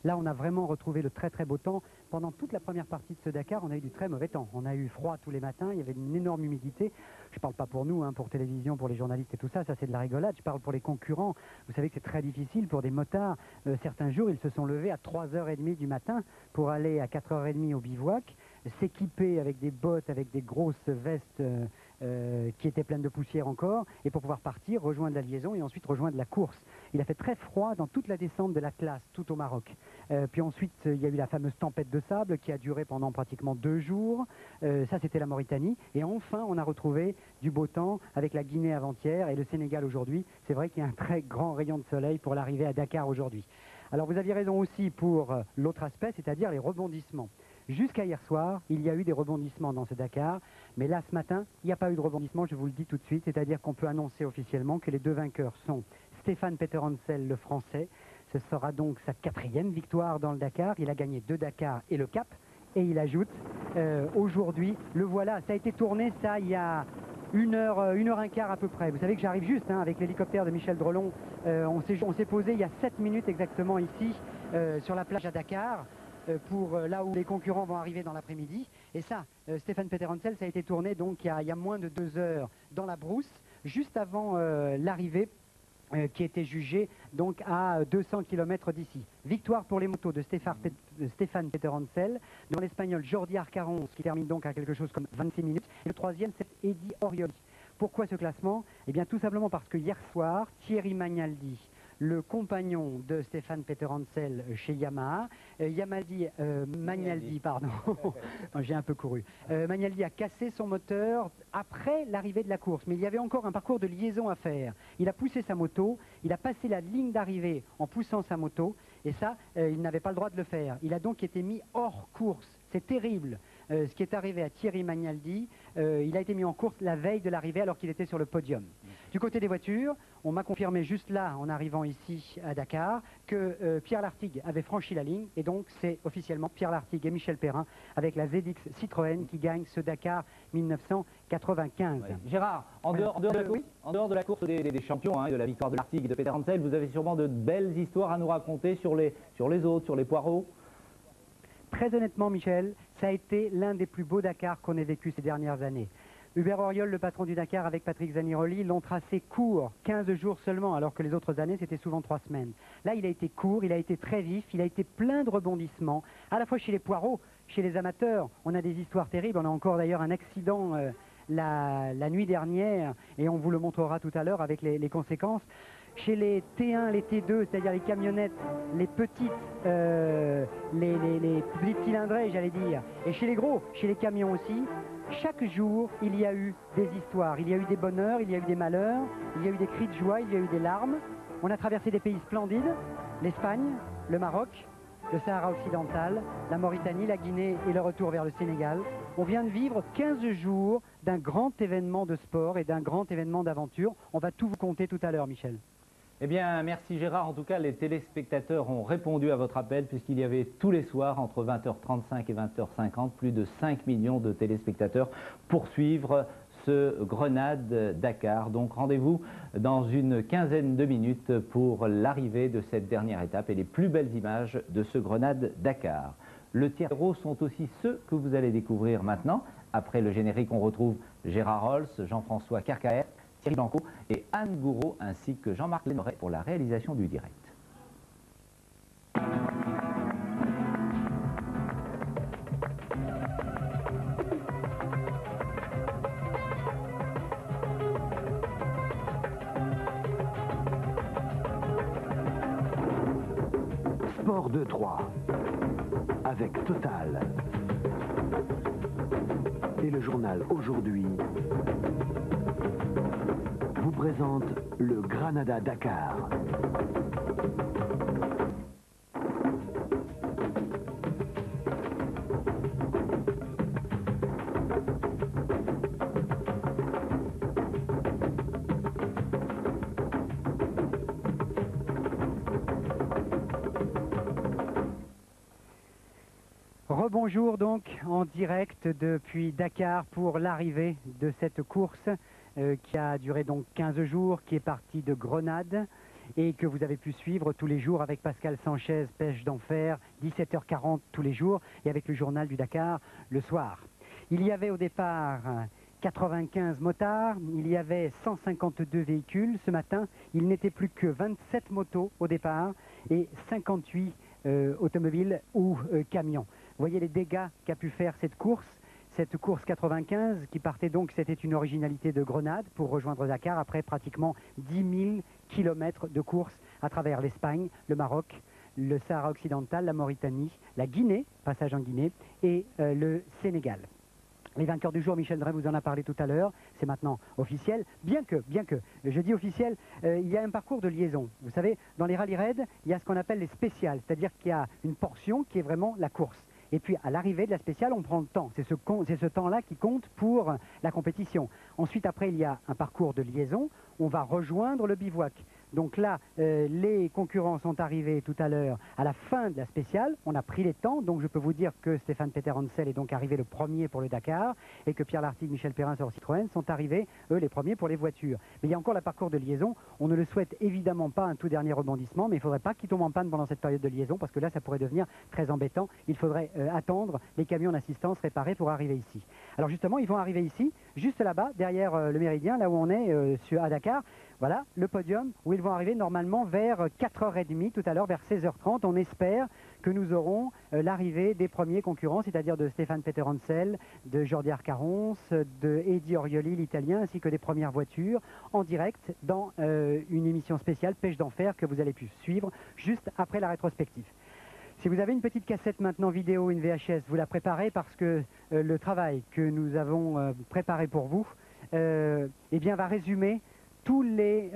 Là, on a vraiment retrouvé le très très beau temps. Pendant toute la première partie de ce Dakar, on a eu du très mauvais temps. On a eu froid tous les matins, il y avait une énorme humidité. Je ne parle pas pour nous, hein, pour télévision, pour les journalistes et tout ça, ça c'est de la rigolade. Je parle pour les concurrents. Vous savez que c'est très difficile pour des motards. Certains jours, ils se sont levés à 3h30 du matin pour aller à 4h30 au bivouac, s'équiper avec des bottes, avec des grosses vestes qui étaient pleines de poussière encore, et pour pouvoir partir, rejoindre la liaison et ensuite rejoindre la course. Il a fait très froid dans toute la descente de la classe, tout au Maroc. Puis ensuite, il y a eu la fameuse tempête de sable qui a duré pendant pratiquement 2 jours. Ça, c'était la Mauritanie. Et enfin, on a retrouvé du beau temps avec la Guinée avant-hier et le Sénégal aujourd'hui. C'est vrai qu'il y a un très grand rayon de soleil pour l'arrivée à Dakar aujourd'hui. Alors vous aviez raison aussi pour l'autre aspect, c'est-à-dire les rebondissements. Jusqu'à hier soir, il y a eu des rebondissements dans ce Dakar, mais là ce matin, il n'y a pas eu de rebondissement, je vous le dis tout de suite, c'est-à-dire qu'on peut annoncer officiellement que les 2 vainqueurs sont Stéphane Peterhansel, le Français. Ce sera donc sa 4e victoire dans le Dakar. Il a gagné 2 Dakar et le Cap, et il ajoute aujourd'hui, le voilà, ça a été tourné ça il y a 1h15 à peu près. Vous savez que j'arrive juste avec l'hélicoptère de Michel Drelon. On s'est posé il y a 7 minutes exactement ici sur la plage à Dakar pour là où les concurrents vont arriver dans l'après-midi. Et ça, Stéphane Peterhansel, ça a été tourné donc il y a moins de 2 heures dans la brousse, juste avant l'arrivée qui était jugé donc à 200 km d'ici. Victoire pour les motos de Stéphane Peterhansel, devant l'Espagnol Jordi Arcaron, qui termine donc à quelque chose comme 26 minutes. Et le 3e, c'est Eddy Orioli. Pourquoi ce classement? Eh bien tout simplement parce que hier soir, Thierry Magnaldi, le compagnon de Stéphane Peterhansel chez Yamaha, Magnaldi, pardon, j'ai un peu couru. Magnaldi a cassé son moteur après l'arrivée de la course, mais il y avait encore un parcours de liaison à faire. Il a poussé sa moto, il a passé la ligne d'arrivée en poussant sa moto, et ça, il n'avait pas le droit de le faire. Il a donc été mis hors course. C'est terrible. Ce qui est arrivé à Thierry Magnaldi, il a été mis en course la veille de l'arrivée alors qu'il était sur le podium. Du côté des voitures, on m'a confirmé juste là, en arrivant ici à Dakar, que Pierre Lartigue avait franchi la ligne, et donc c'est officiellement Pierre Lartigue et Michel Perrin avec la ZX Citroën qui gagnent ce Dakar 1995. Ouais. Gérard, en dehors de la course des champions, hein, de la victoire de Lartigue et de Peterhansel, vous avez sûrement de belles histoires à nous raconter sur les autres, sur les poireaux. Très honnêtement, Michel, ça a été l'un des plus beaux Dakar qu'on ait vécu ces dernières années. Hubert Auriol, le patron du Dakar, avec Patrick Zaniroli, l'ont tracé court, 15 jours seulement, alors que les autres années, c'était souvent 3 semaines. Là, il a été court, il a été très vif, il a été plein de rebondissements, à la fois chez les poireaux, chez les amateurs. On a des histoires terribles, on a encore d'ailleurs un accident la nuit dernière, et on vous le montrera tout à l'heure avec les conséquences. Chez les T1, les T2, c'est-à-dire les camionnettes, les petites, les cylindrées, j'allais dire, et chez les gros, chez les camions aussi, chaque jour, il y a eu des histoires, il y a eu des bonheurs, il y a eu des malheurs, il y a eu des cris de joie, il y a eu des larmes. On a traversé des pays splendides, l'Espagne, le Maroc, le Sahara occidental, la Mauritanie, la Guinée et le retour vers le Sénégal. On vient de vivre 15 jours d'un grand événement de sport et d'un grand événement d'aventure. On va tout vous conter tout à l'heure, Michel. Eh bien, merci Gérard. En tout cas, les téléspectateurs ont répondu à votre appel puisqu'il y avait tous les soirs, entre 20h35 et 20h50, plus de 5 millions de téléspectateurs pour suivre ce Grenade-Dakar. Donc, rendez-vous dans une quinzaine de minutes pour l'arrivée de cette dernière étape et les plus belles images de ce Grenade-Dakar. Le tiers héros sont aussi ceux que vous allez découvrir maintenant. Après le générique, on retrouve Gérard Holz, Jean-François Carcaët, Thierry Blanco et Anne Gouraud ainsi que Jean-Marc Lénoret pour la réalisation du direct. Sport 2-3 avec Total et le journal Aujourd'hui vous présente le Granada Dakar. Rebonjour donc en direct depuis Dakar pour l'arrivée de cette course qui a duré donc 15 jours, qui est partie de Grenade et que vous avez pu suivre tous les jours avec Pascal Sanchez, Pêche d'Enfer, 17h40 tous les jours, et avec le journal du Dakar le soir. Il y avait au départ 95 motards, il y avait 152 véhicules. Ce matin, il n'était plus que 27 motos au départ et 58 automobiles ou camions. Vous voyez les dégâts qu'a pu faire cette course 95 qui partait donc, c'était une originalité de Grenade pour rejoindre Dakar après pratiquement 10 000 km de course à travers l'Espagne, le Maroc, le Sahara occidental, la Mauritanie, la Guinée, passage en Guinée, et le Sénégal. Les vainqueurs du jour, Michel Drey vous en a parlé tout à l'heure, c'est maintenant officiel, bien que, je dis officiel, il y a un parcours de liaison. Vous savez, dans les rallye raids, il y a ce qu'on appelle les spéciales, c'est-à-dire qu'il y a une portion qui est vraiment la course. Et puis à l'arrivée de la spéciale, on prend le temps. C'est ce temps-là qui compte pour la compétition. Ensuite, après, il y a un parcours de liaison. On va rejoindre le bivouac. Donc là, les concurrents sont arrivés tout à l'heure à la fin de la spéciale. On a pris les temps, donc je peux vous dire que Stéphane Peter Hansel est donc arrivé le premier pour le Dakar et que Pierre Lartigue, Michel Perrin sur Citroën sont arrivés, eux, les premiers pour les voitures. Mais il y a encore le parcours de liaison. On ne le souhaite évidemment pas un tout dernier rebondissement, mais il ne faudrait pas qu'il tombe en panne pendant cette période de liaison parce que là, ça pourrait devenir très embêtant. Il faudrait attendre les camions d'assistance réparés pour arriver ici. Alors justement, ils vont arriver ici, juste là-bas, derrière le Méridien, là où on est à Dakar. Voilà, le podium où ils vont arriver normalement vers 4h30 tout à l'heure, vers 16h30. On espère que nous aurons l'arrivée des premiers concurrents, c'est-à-dire de Stéphane Peter Hansel, de Jordi Arcarons, de Eddie Orioli, l'italien, ainsi que des premières voitures en direct dans une émission spéciale Pêche d'Enfer que vous allez pu suivre juste après la rétrospective. Si vous avez une petite cassette maintenant vidéo, une VHS, vous la préparez parce que le travail que nous avons préparé pour vous eh bien, va résumer tous les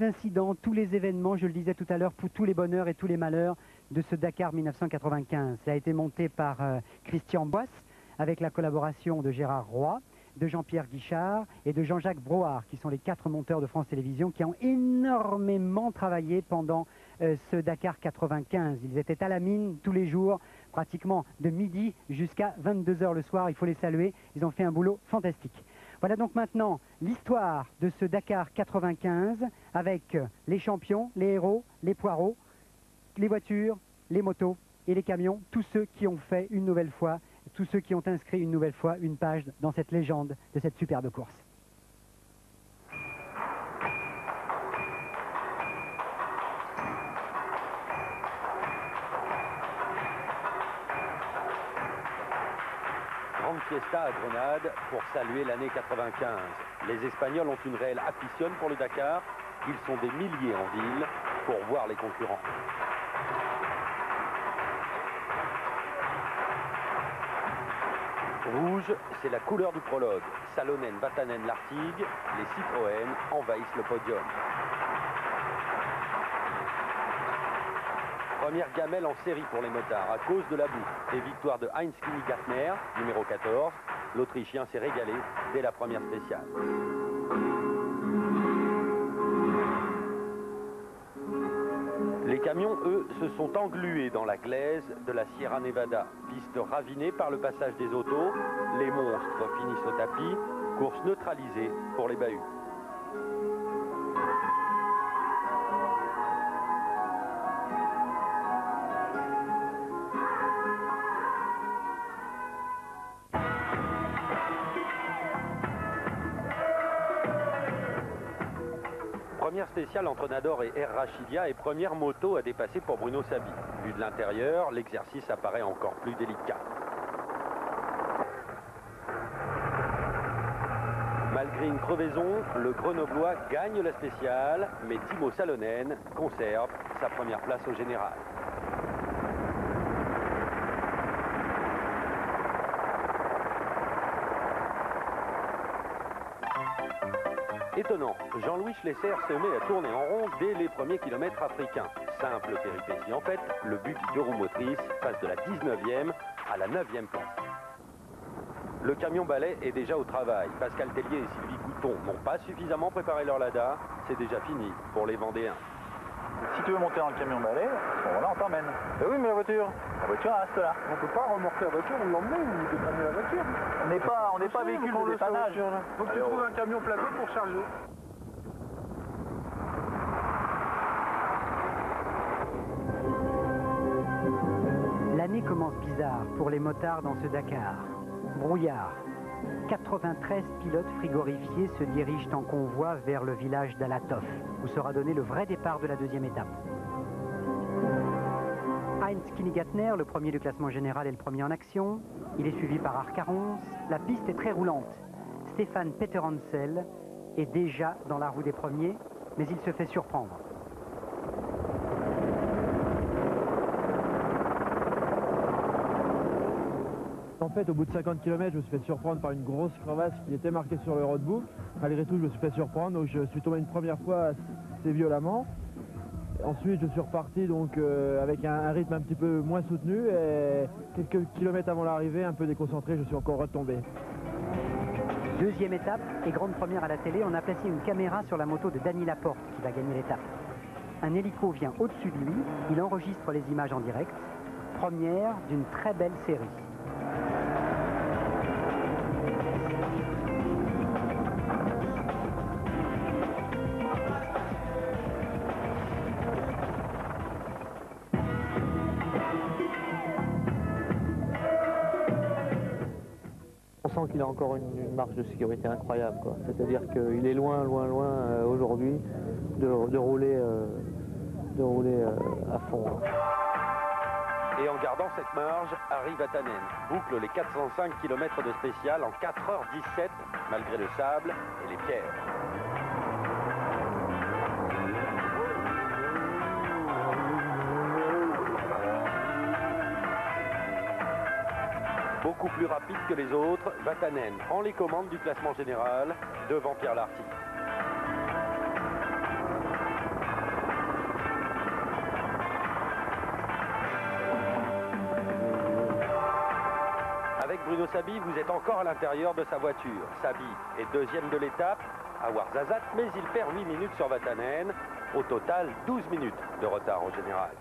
incidents, tous les événements, je le disais tout à l'heure, pour tous les bonheurs et tous les malheurs de ce Dakar 1995. Ça a été monté par Christian Boisse avec la collaboration de Gérard Roy, de Jean-Pierre Guichard et de Jean-Jacques Broard, qui sont les 4 monteurs de France Télévisions qui ont énormément travaillé pendant ce Dakar 95. Ils étaient à la mine tous les jours, pratiquement de midi jusqu'à 22h le soir. Il faut les saluer, ils ont fait un boulot fantastique. Voilà donc maintenant l'histoire de ce Dakar 95 avec les champions, les héros, les poireaux, les voitures, les motos et les camions, tous ceux qui ont fait une nouvelle fois, tous ceux qui ont inscrit une nouvelle fois une page dans cette légende de cette superbe course. Grande fiesta à Grenade pour saluer l'année 95. Les Espagnols ont une réelle affection pour le Dakar. Ils sont des milliers en ville pour voir les concurrents. Rouge, c'est la couleur du prologue. Salonen, Vatanen, Lartigue, les Citroën envahissent le podium. Première gamelle en série pour les motards à cause de la boue. Et victoire de Heinz Kini-Gartner, numéro 14. L'Autrichien s'est régalé dès la première spéciale. Les camions, eux, se sont englués dans la glaise de la Sierra Nevada. Piste ravinée par le passage des autos. Les monstres finissent au tapis. Course neutralisée pour les bahuts. Première spéciale entre Nador et Air Rachidia et première moto à dépasser pour Bruno Sabi. Vu de l'intérieur, l'exercice apparaît encore plus délicat. Malgré une crevaison, le Grenoblois gagne la spéciale, mais Timo Salonen conserve sa première place au général. Étonnant, Jean-Louis Schlesser se met à tourner en rond dès les premiers kilomètres africains. Simple péripétie en fait, le buggy 2 roues motrices passe de la 19e à la 9e place. Le camion balai est déjà au travail. Pascal Tellier et Sylvie Couton n'ont pas suffisamment préparé leur Lada. C'est déjà fini pour les Vendéens. Si tu veux monter dans le camion balai, voilà, on t'emmène. Oui, mais la voiture reste là. On peut pas remorquer la voiture, on l'emmène ou dépanner la voiture. On n'est pas véhicule de dépannage. Donc tu trouves un camion plateau pour charger. journée commence bizarre pour les motards dans ce Dakar. Brouillard. 93 pilotes frigorifiés se dirigent en convoi vers le village d'Alatof, où sera donné le vrai départ de la deuxième étape. Heinz Kinigatner, le premier du classement général, est le premier en action. Il est suivi par Arcarons. La piste est très roulante. Stéphane Peterhansel est déjà dans la roue des premiers, mais il se fait surprendre. En fait, au bout de 50 km, je me suis fait surprendre par une grosse crevasse qui était marquée sur le roadbook. Malgré tout, je me suis fait surprendre, donc je suis tombé une première fois assez violemment. Ensuite, je suis reparti donc, avec un rythme un petit peu moins soutenu et quelques kilomètres avant l'arrivée, un peu déconcentré, je suis encore retombé. Deuxième étape et grande première à la télé, on a placé une caméra sur la moto de Dany Laporte qui va gagner l'étape. Un hélico vient au-dessus de lui, il enregistre les images en direct. Première d'une très belle série. On sent qu'il a encore une marge de sécurité incroyable, quoi. C'est-à-dire qu'il est loin aujourd'hui de rouler à fond. Et en gardant cette marge, Harry Vatanen boucle les 405 km de spécial en 4h17, malgré le sable et les pierres. Beaucoup plus rapide que les autres, Vatanen prend les commandes du classement général devant Pierre Larty. Avec Bruno Sabi, vous êtes encore à l'intérieur de sa voiture. Sabi est deuxième de l'étape à Ouarzazate, mais il perd 8 minutes sur Vatanen. Au total, 12 minutes de retard au général.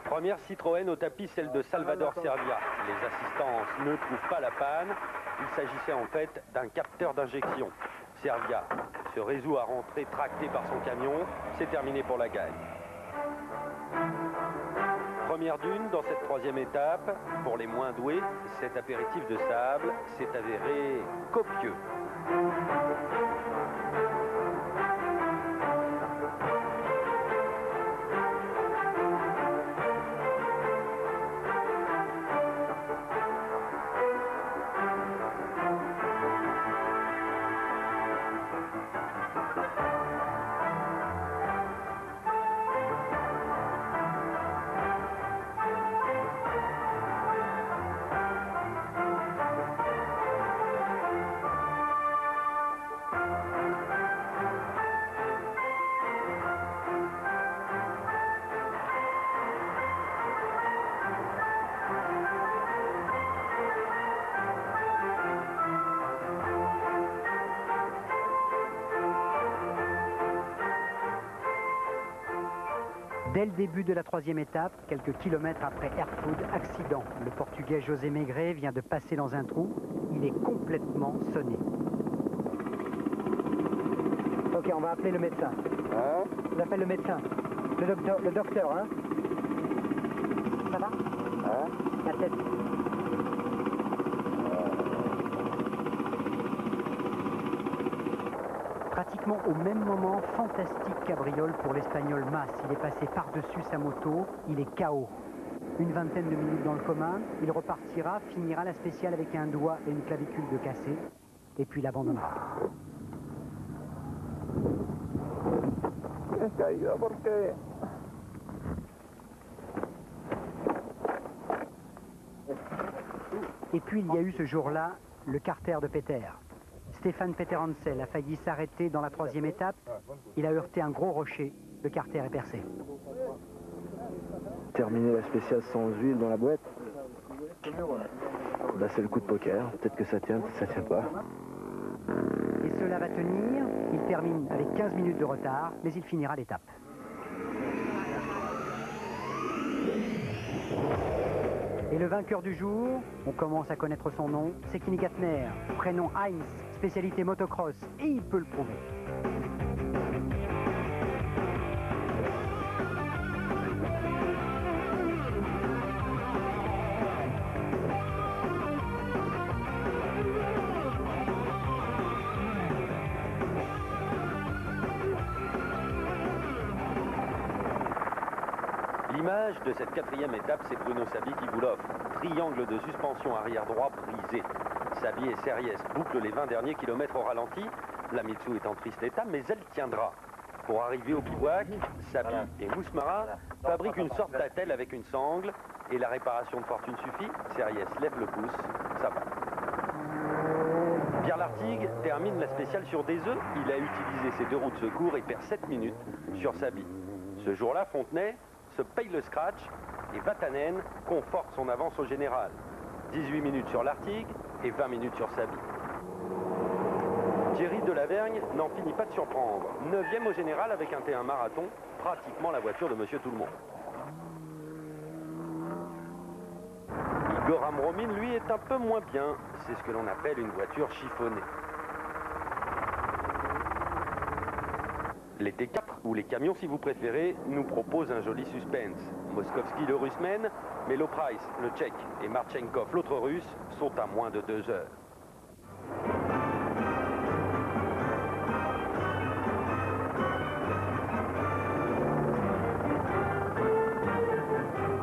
Première Citroën au tapis, celle de Salvador Servia. Les assistances ne trouvent pas la panne. Il s'agissait en fait d'un capteur d'injection. Servia se résout à rentrer tracté par son camion. C'est terminé pour la gagne. Première dune dans cette troisième étape. Pour les moins doués, cet apéritif de sable s'est avéré copieux. Dès le début de la troisième étape, quelques kilomètres après Erfoud, accident. Le Portugais José Maigret vient de passer dans un trou. Il est complètement sonné. Ok, on va appeler le médecin. Hein? On appelle le médecin. Le docteur, hein? Ça va? Hein? La tête. Pratiquement au même moment, fantastique cabriole pour l'Espagnol Mas. Il est passé par-dessus sa moto, il est KO. Une vingtaine de minutes dans le commun, il repartira, finira la spéciale avec un doigt et une clavicule de cassé, et puis l'abandonnera. Et puis il y a eu ce jour-là, le carter de Peter. Stéphane Peterhansel a failli s'arrêter dans la troisième étape. Il a heurté un gros rocher. Le carter est percé. Terminer la spéciale sans huile dans la boîte, bah c'est le coup de poker. Peut-être que ça tient, peut-être que ça tient pas. Et cela va tenir. Il termine avec 15 minutes de retard, mais il finira l'étape. Et le vainqueur du jour, on commence à connaître son nom, c'est Kinigatner, prénom Heinz, spécialité motocross, et il peut le prouver. L'image de cette quatrième étape, c'est Bruno Sabi qui vous l'offre. Triangle de suspension arrière droit brisé. Sabi et Series bouclent les 20 derniers kilomètres au ralenti. La Mitsu est en triste état, mais elle tiendra. Pour arriver au bivouac, Sabi et Mousmara fabriquent une sorte d'attelle avec une sangle. Et la réparation de fortune suffit. Series lève le pouce, ça va. Pierre Lartigue termine la spéciale sur des œufs. Il a utilisé ses 2 roues de secours et perd 7 minutes sur Sabi. Ce jour-là, Fontenay se paye le scratch et Vatanen conforte son avance au général. 18 minutes sur Lartigue et 20 minutes sur Sabi. Thierry Delavergne n'en finit pas de surprendre. 9e au général avec un T1 marathon, pratiquement la voiture de Monsieur Tout-le-Monde. Igor Amromin, lui, est un peu moins bien. C'est ce que l'on appelle une voiture chiffonnée. Les T4, ou les camions si vous préférez, nous proposent un joli suspense. Moskovski le russe mène, mais Loprice, le tchèque, et Marchenkov, l'autre russe, sont à moins de 2 heures.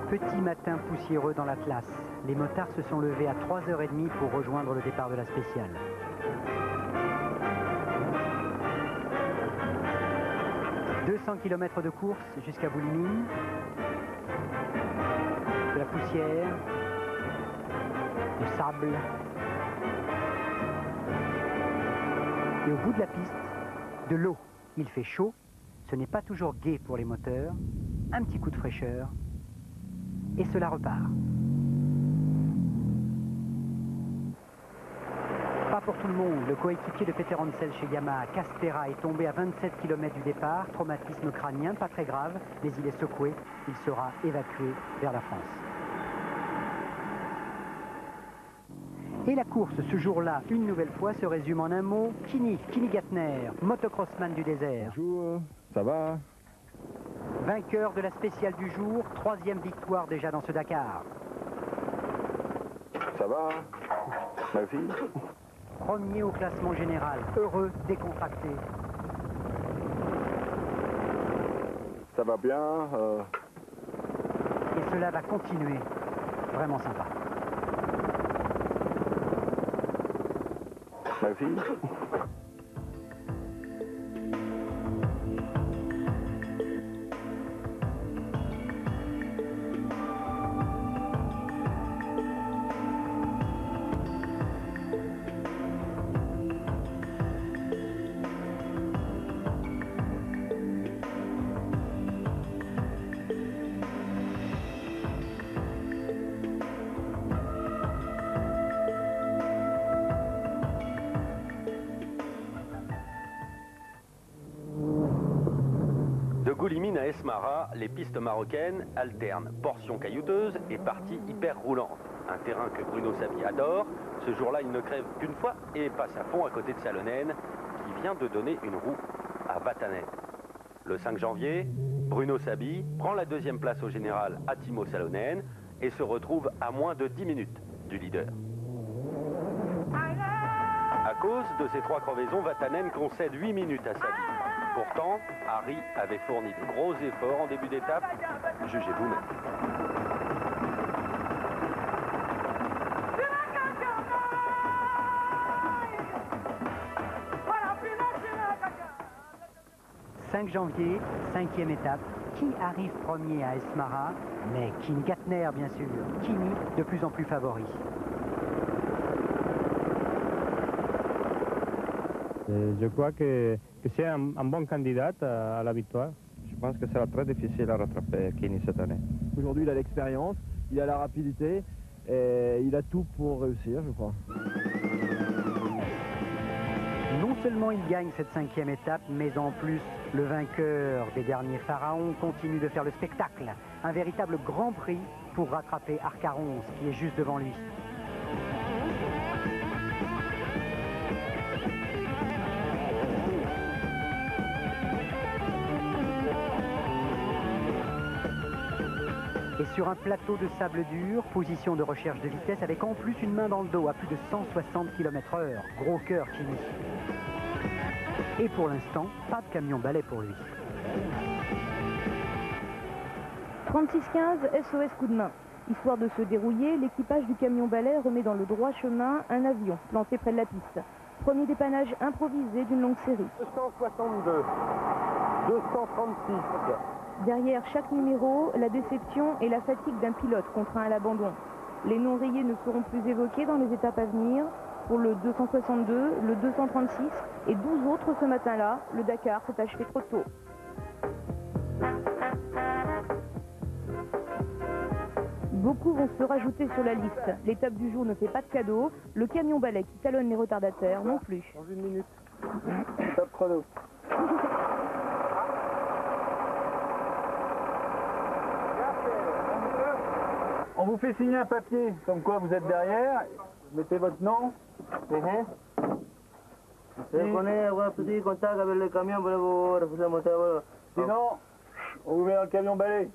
Petit matin poussiéreux dans l'Atlas. Les motards se sont levés à 3h30 pour rejoindre le départ de la spéciale. « 200 km de course jusqu'à Boulimine. De la poussière, du sable. Et au bout de la piste, de l'eau. Il fait chaud. Ce n'est pas toujours gai pour les moteurs. Un petit coup de fraîcheur. Et cela repart. Pas pour tout le monde. Le coéquipier de Peter Hansel chez Yamaha, Castera, est tombé à 27 km du départ. Traumatisme crânien, pas très grave, mais il est secoué. Il sera évacué vers la France. Et la course, ce jour-là, une nouvelle fois, se résume en un mot. Kini Gattner, motocrossman du désert. Bonjour, ça va? Vainqueur de la spéciale du jour, 3e victoire déjà dans ce Dakar. Ça va? Ma fille? Premier au classement général, heureux, décontracté. Ça va bien? Et cela va continuer. Vraiment sympa. Ma fille? De Goulimine à Esmara, les pistes marocaines alternent portions caillouteuses et parties hyper roulantes. Un terrain que Bruno Sabi adore. Ce jour-là, il ne crève qu'une fois et passe à fond à côté de Salonen, qui vient de donner une roue à Vatanen. Le 5 janvier, Bruno Sabi prend la 2e place au général à Timo Salonen et se retrouve à moins de 10 minutes du leader. À cause de ces 3 crevaisons, Vatanen concède 8 minutes à Sabi. Pourtant, Harry avait fourni de gros efforts en début d'étape. Jugez vous-même. « 5 janvier, 5e étape. Qui arrive premier à Esmara? Mais Kini Gattner, bien sûr. Kini, de plus en plus favori. Je crois que c'est un bon candidat à la victoire. Je pense que ça sera très difficile à rattraper Kini cette année. Aujourd'hui, il a l'expérience, il a la rapidité et il a tout pour réussir, je crois. Non seulement il gagne cette 5e étape, mais en plus, le vainqueur des derniers pharaons continue de faire le spectacle. Un véritable grand prix pour rattraper Arcaron, qui est juste devant lui. Et sur un plateau de sable dur, position de recherche de vitesse avec en plus une main dans le dos à plus de 160 km/h. Gros cœur Kini. Et pour l'instant, pas de camion balai pour lui. 36-15, SOS coup de main. Histoire de se dérouiller, l'équipage du camion balai remet dans le droit chemin un avion planté près de la piste. Premier dépannage improvisé d'une longue série. 262, 236. Derrière chaque numéro, la déception et la fatigue d'un pilote contraint à l'abandon. Les noms rayés ne seront plus évoqués dans les étapes à venir. Pour le 262, le 236 et 12 autres ce matin-là, le Dakar s'est achevé trop tôt. Beaucoup vont se rajouter sur la liste. L'étape du jour ne fait pas de cadeau. Le camion balai qui talonne les retardataires non plus. Dans une minute. Top chrono. On vous fait signer un papier, comme quoi vous êtes derrière. Mettez votre nom. Sinon, on vous met dans le camion balai.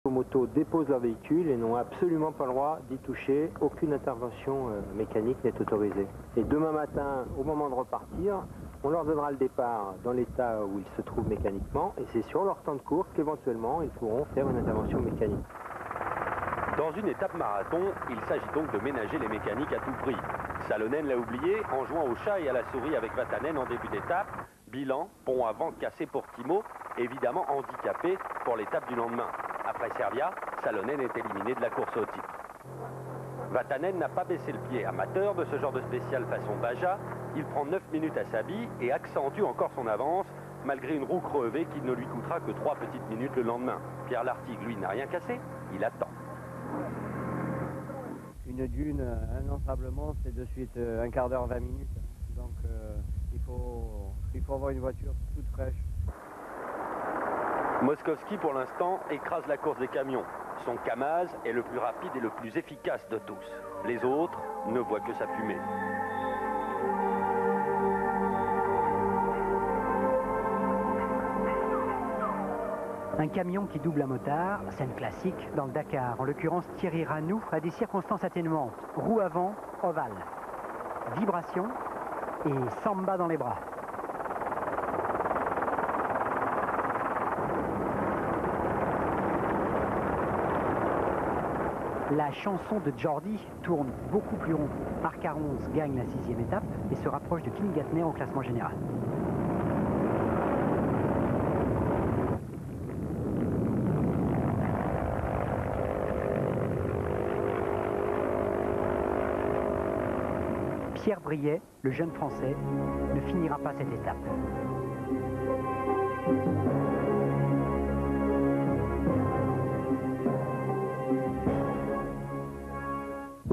Les motos déposent leur véhicule et n'ont absolument pas le droit d'y toucher. Aucune intervention mécanique n'est autorisée. Et demain matin, au moment de repartir, on leur donnera le départ dans l'état où ils se trouvent mécaniquement et c'est sur leur temps de course qu'éventuellement ils pourront faire une intervention mécanique. Dans une étape marathon, il s'agit donc de ménager les mécaniques à tout prix. Salonen l'a oublié en jouant au chat et à la souris avec Vatanen en début d'étape. Bilan, pont à vent cassé pour Timo, évidemment handicapé pour l'étape du lendemain. Après Servia, Salonen est éliminé de la course au titre. Vatanen n'a pas baissé le pied. Amateur de ce genre de spécial façon Baja, il prend 9 minutes à sa bille et accentue encore son avance, malgré une roue crevée qui ne lui coûtera que 3 petites minutes le lendemain. Pierre Lartigue, lui, n'a rien cassé, il attend. Une dune, un ensablement, c'est de suite un quart d'heure, 20 minutes. Donc il faut avoir une voiture toute fraîche. Moskowski, pour l'instant, écrase la course des camions. Son Kamaz est le plus rapide et le plus efficace de tous. Les autres ne voient que sa fumée. Un camion qui double un motard, scène classique dans le Dakar. En l'occurrence, Thierry Ranou a des circonstances atténuantes. Roue avant, ovale. Vibration et samba dans les bras. La chanson de Jordi tourne beaucoup plus rond. Marc Arons gagne la 6e étape et se rapproche de Kim Gatner au classement général. Pierre Briet, le jeune Français, ne finira pas cette étape.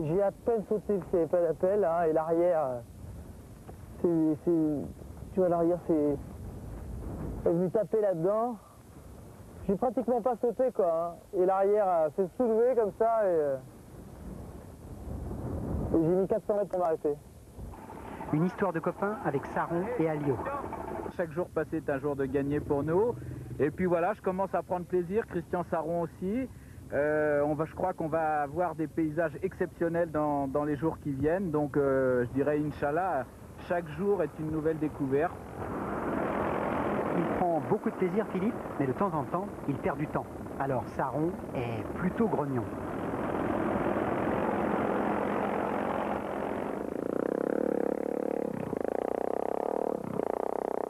J'ai à peine sauté que c'est pas d'appel, hein, et l'arrière, tu vois, l'arrière, c'est venu taper là-dedans. J'ai pratiquement pas sauté, quoi, hein, et l'arrière s'est soulevé comme ça, et j'ai mis 400 mètres pour m'arrêter. Une histoire de copains avec Saron et Alliot. Chaque jour passé est un jour de gagner pour nous. Et puis voilà, je commence à prendre plaisir, Christian Saron aussi. Je crois qu'on va avoir des paysages exceptionnels dans les jours qui viennent. Donc je dirais Inch'Allah, chaque jour est une nouvelle découverte. Il prend beaucoup de plaisir, Philippe, mais de temps en temps, il perd du temps. Alors Saron est plutôt grognon.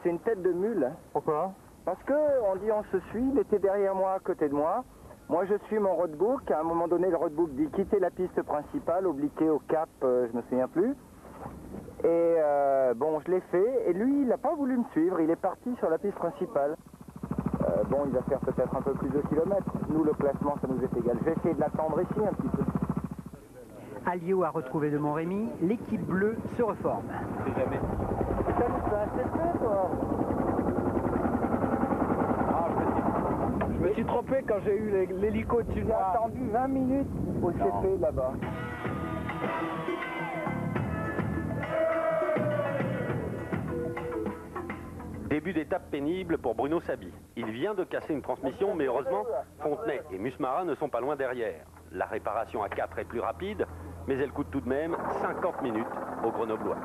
C'est une tête de mule. Pourquoi? Parce que on dit on se suit, il était derrière moi, à côté de moi. Moi je suis mon roadbook. À un moment donné, le roadbook dit quitter la piste principale, obliquer au cap, je me souviens plus. Et bon, je l'ai fait. Et lui, il n'a pas voulu me suivre. Il est parti sur la piste principale. Bon, il va faire peut-être un peu plus de kilomètres. Nous, le classement, ça nous est égal. Je vais essayer de l'attendre ici un petit peu. Alliot a retrouvé de Montrémy. L'équipe bleue se reforme. C'est jamais. Je me suis trompé quand j'ai eu l'hélico dessus. J'ai attendu 20 minutes au CP là-bas. Début Début d'étape pénible pour Bruno Sabi. Il vient de casser une transmission, mais heureusement, Fontenay et Musmara ne sont pas loin derrière. La réparation à 4 est plus rapide, mais elle coûte tout de même 50 minutes aux Grenoblois.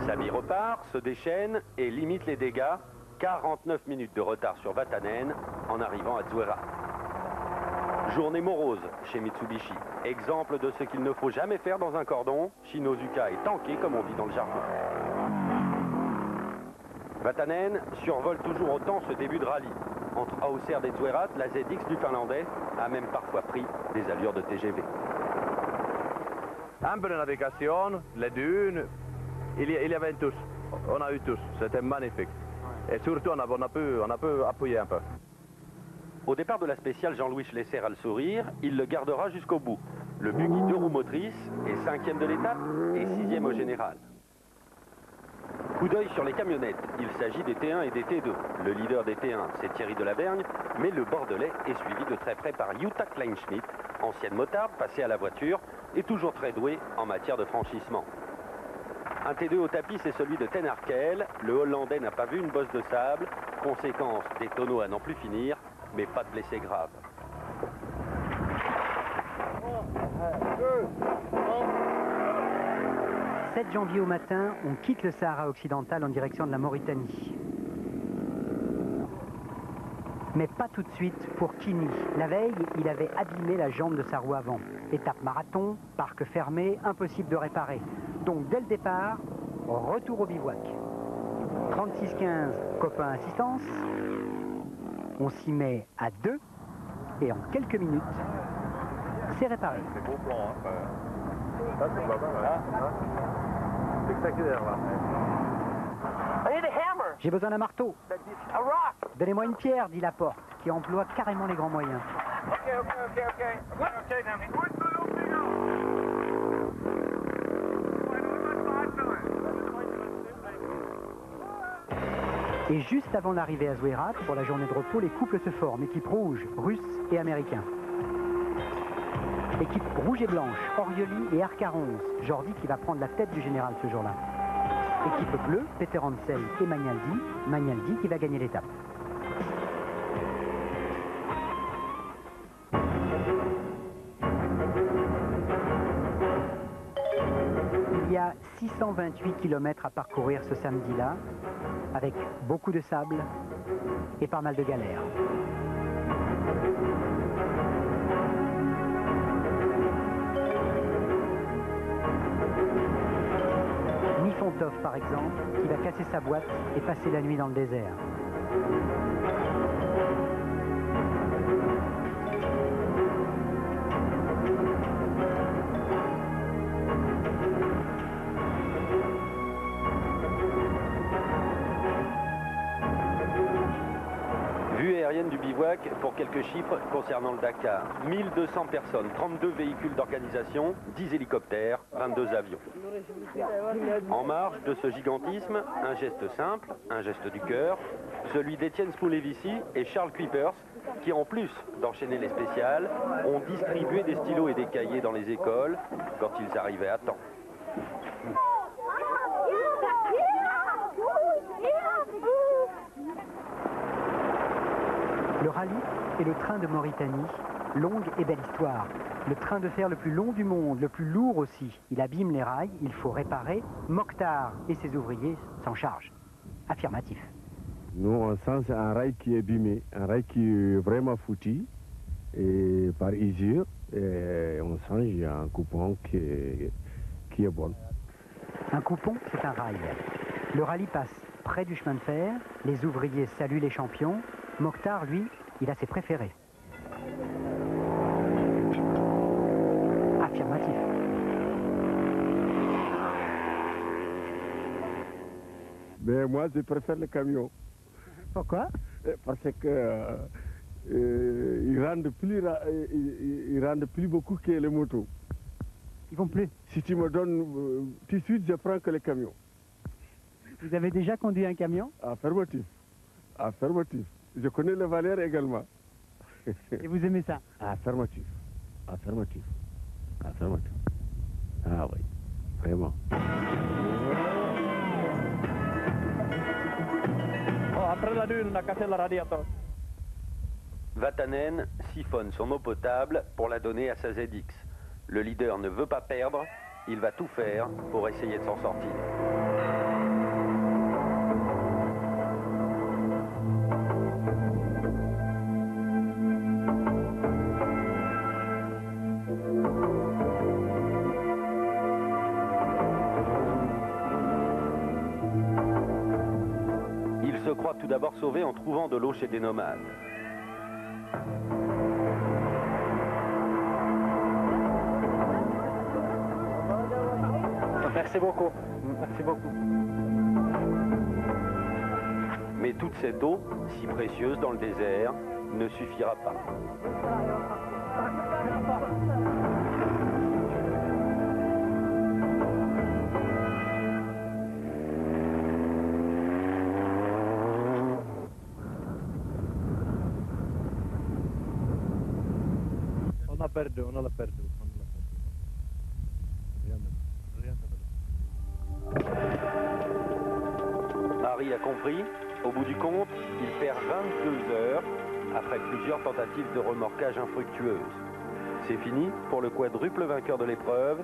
Sabi repart, se déchaîne et limite les dégâts. 49 minutes de retard sur Vatanen en arrivant à Tsuera. Journée morose chez Mitsubishi. Exemple de ce qu'il ne faut jamais faire dans un cordon. Shinozuka est tanké, comme on dit dans le jargon. Vatanen survole toujours autant ce début de rallye. Entre Auxerre et Tsuera, la ZX du Finlandais a même parfois pris des allures de TGV. Un peu de navigation, les dunes, il y avait tous. On a eu tous, c'était magnifique. Et surtout, on a pu appuyer un peu. Au départ de la spéciale, Jean-Louis Schlesser a le sourire. Il le gardera jusqu'au bout. Le buggy 2 roues motrices est 5e de l'étape et 6e au général. Coup d'œil sur les camionnettes. Il s'agit des T1 et des T2. Le leader des T1, c'est Thierry Delavergne, mais le Bordelais est suivi de très près par Jutta Kleinschmidt, ancienne motarde passée à la voiture et toujours très douée en matière de franchissement. Un T2 au tapis, c'est celui de Ten Arkel. Le Hollandais n'a pas vu une bosse de sable. Conséquence, des tonneaux à n'en plus finir, mais pas de blessés graves. « 7 janvier au matin, on quitte le Sahara occidental en direction de la Mauritanie. Mais pas tout de suite pour Kini. La veille, il avait abîmé la jambe de sa roue avant. Étape marathon, parc fermé, impossible de réparer. Donc dès le départ, retour au bivouac. 36-15, copain assistance. On s'y met à 2 et en quelques minutes, c'est réparé. C'est beau plan, hein. Ça, c'est pas mal, hein. Spectaculaire, là. J'ai besoin d'un marteau. Donnez-moi une pierre, dit Laporte, qui emploie carrément les grands moyens. Et juste avant l'arrivée à Zouérat, pour la journée de repos, les couples se forment. Équipe rouge, russe et américain. Équipe rouge et blanche, Orioli et Arcaronce. Jordi qui va prendre la tête du général ce jour-là. Équipe bleue, Peter Hansel et Magnaldi. Magnaldi qui va gagner l'étape. Il y a 628 km à parcourir ce samedi-là, avec beaucoup de sable et pas mal de galères. Nifontov, par exemple, qui va casser sa boîte et passer la nuit dans le désert. Vue aérienne du bivouac pour quelques chiffres concernant le Dakar. 1200 personnes, 32 véhicules d'organisation, 10 hélicoptères, 22 avions. En marge de ce gigantisme, un geste simple, un geste du cœur, celui d'Étienne Smoulevici et Charles Kuipers, qui en plus d'enchaîner les spéciales, ont distribué des stylos et des cahiers dans les écoles quand ils arrivaient à temps. Le rallye est le train de Mauritanie, longue et belle histoire. Le train de fer le plus long du monde, le plus lourd aussi. Il abîme les rails, il faut réparer. Mokhtar et ses ouvriers s'en chargent. Affirmatif. Nous, on sent un rail qui est abîmé, un rail qui est vraiment foutu et par usure. Et on sent qu'il y a un coupon qui est bon. Un coupon, c'est un rail. Le rallye passe près du chemin de fer. Les ouvriers saluent les champions. Mokhtar, lui, il a ses préférés. Affirmatif. Mais moi, je préfère le camion. Pourquoi? Parce que ils rendent plus beaucoup que les motos. Ils vont plus. Si tu me donnes tout de suite, je prends que le camion. Vous avez déjà conduit un camion? Affirmatif. Affirmatif. Je connais les valeurs également. Et vous aimez ça? Affirmatif. Affirmatif. Affirmatif. Ah oui, vraiment. Après la dune, on a cassé le radiateur. Vatanen siphonne son eau potable pour la donner à sa ZX. Le leader ne veut pas perdre, il va tout faire pour essayer de s'en sortir. Il se croit tout d'abord sauvé en trouvant de l'eau chez des nomades. Merci beaucoup. Merci beaucoup. Mais toute cette eau, si précieuse dans le désert, ne suffira pas. On a perdu, on l'a perdu. Harry a compris, au bout du compte, il perd 22 heures après plusieurs tentatives de remorquage infructueuses. C'est fini pour le quadruple vainqueur de l'épreuve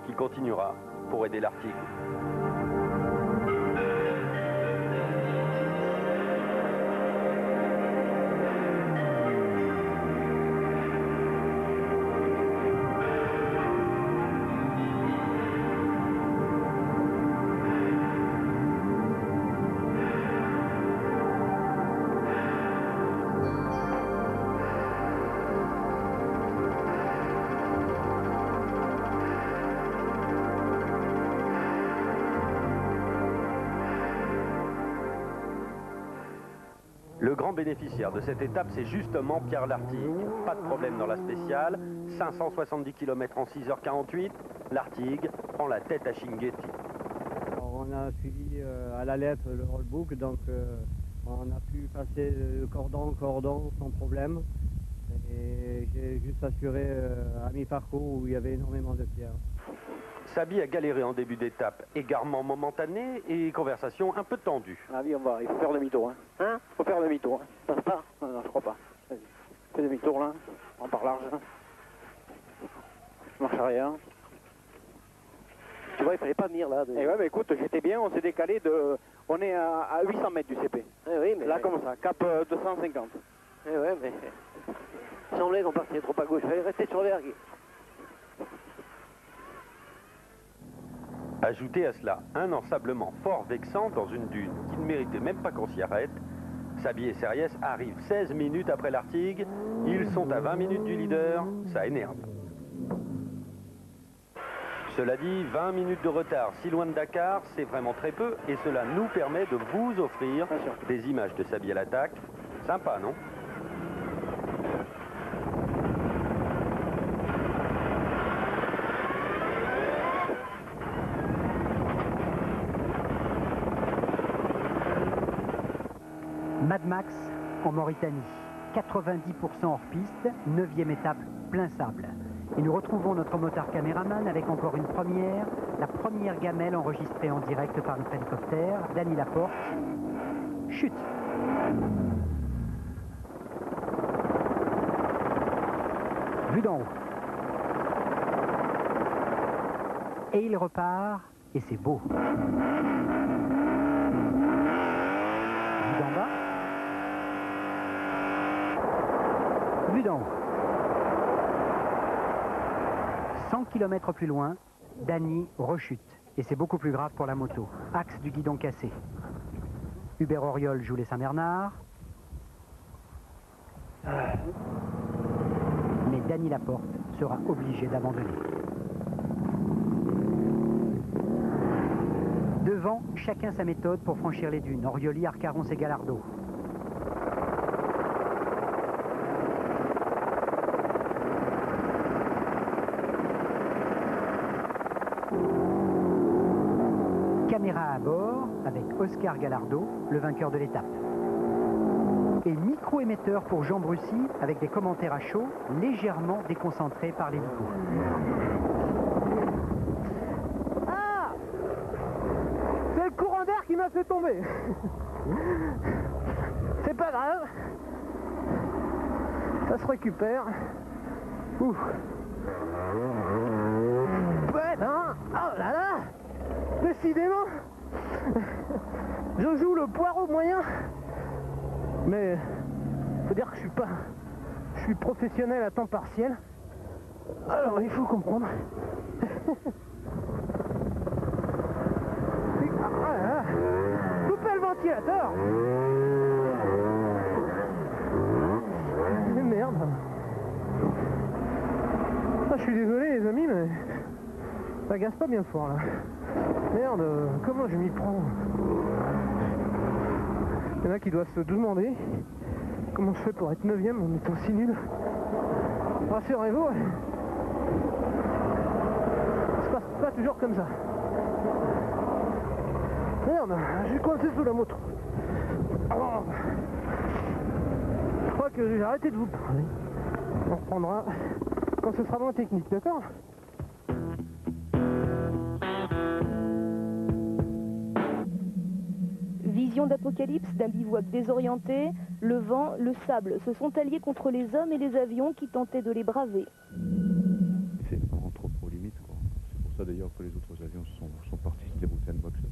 qui continuera pour aider l'Arctique. Le grand bénéficiaire de cette étape, c'est justement Pierre Lartigue. Pas de problème dans la spéciale, 570 km en 6h48, Lartigue prend la tête à Chinguetti. On a suivi à la lettre le rollbook, donc on a pu passer le cordon sans problème. Et j'ai juste assuré à mi-parcours où il y avait énormément de pierres. Sabi a galéré en début d'étape, égarement momentané et conversation un peu tendue. Ah oui, il faut faire demi-tour. Hein, il faut faire demi-tour. Ça se passe? Non, je crois pas. Vas-y. Fais demi-tour là, on part large. Marche arrière. Tu vois, il fallait pas venir là. Eh ouais, mais écoute, j'étais bien, on s'est décalé de... On est à 800 mètres du CP. Eh oui, mais... Là, comme ça, cap 250. Eh ouais, mais... Il semblait qu'on partait trop à gauche, il fallait rester sur l'ergue. Ajoutez à cela un ensablement fort vexant dans une dune qui ne méritait même pas qu'on s'y arrête. Sabi et Series arrivent 16 minutes après l'Artigue. Ils sont à 20 minutes du leader, ça énerve. Cela dit, 20 minutes de retard si loin de Dakar, c'est vraiment très peu et cela nous permet de vous offrir des images de Sabi à l'attaque. Sympa, non ? Mad Max en Mauritanie, 90% hors piste, 9e étape, plein sable. Et nous retrouvons notre motard caméraman avec encore une première, la première gamelle enregistrée en direct par notre hélicoptère, Dany Laporte. Chute. Vue d'en haut. Et il repart, et c'est beau. Vue d'en bas. Vue d'en haut. 100 km plus loin, Dany rechute. Et c'est beaucoup plus grave pour la moto. Axe du guidon cassé. Hubert Auriol joue les Saint-Bernard. Mais Dany Laporte sera obligé d'abandonner. Devant, chacun sa méthode pour franchir les dunes. Orioli, Arcarons et Gallardo. Caméra à bord avec Oscar Gallardo, le vainqueur de l'étape. Et micro-émetteur pour Jean Brussy, avec des commentaires à chaud, légèrement déconcentrés par l'hélico. Ah! C'est le courant d'air qui m'a fait tomber. C'est pas grave. Ça se récupère. Ouf. Ouais, non. Oh là là. Décidément. Je joue le poireau moyen. Mais faut dire que je suis professionnel à temps partiel. Alors il faut comprendre. Ah là là. Coupez le ventilateur. Mais merde. Ah, je suis désolé les amis, mais ça gaze pas bien fort là. Merde, comment je m'y prends? Il y en a qui doivent se demander comment je fais pour être 9ème en étant si nul. Rassurez-vous, ça se passe pas toujours comme ça. Merde, je suis coincé sous la moto. Oh. Je crois que j'ai arrêté de vous parler. On reprendra quand ce sera moins technique, d'accord? Vision d'apocalypse d'un bivouac désorienté, le vent, le sable se sont alliés contre les hommes et les avions qui tentaient de les braver. C'est vraiment trop limite, quoi. C'est pour ça d'ailleurs que les autres avions sont partis se dérouter un boxeur.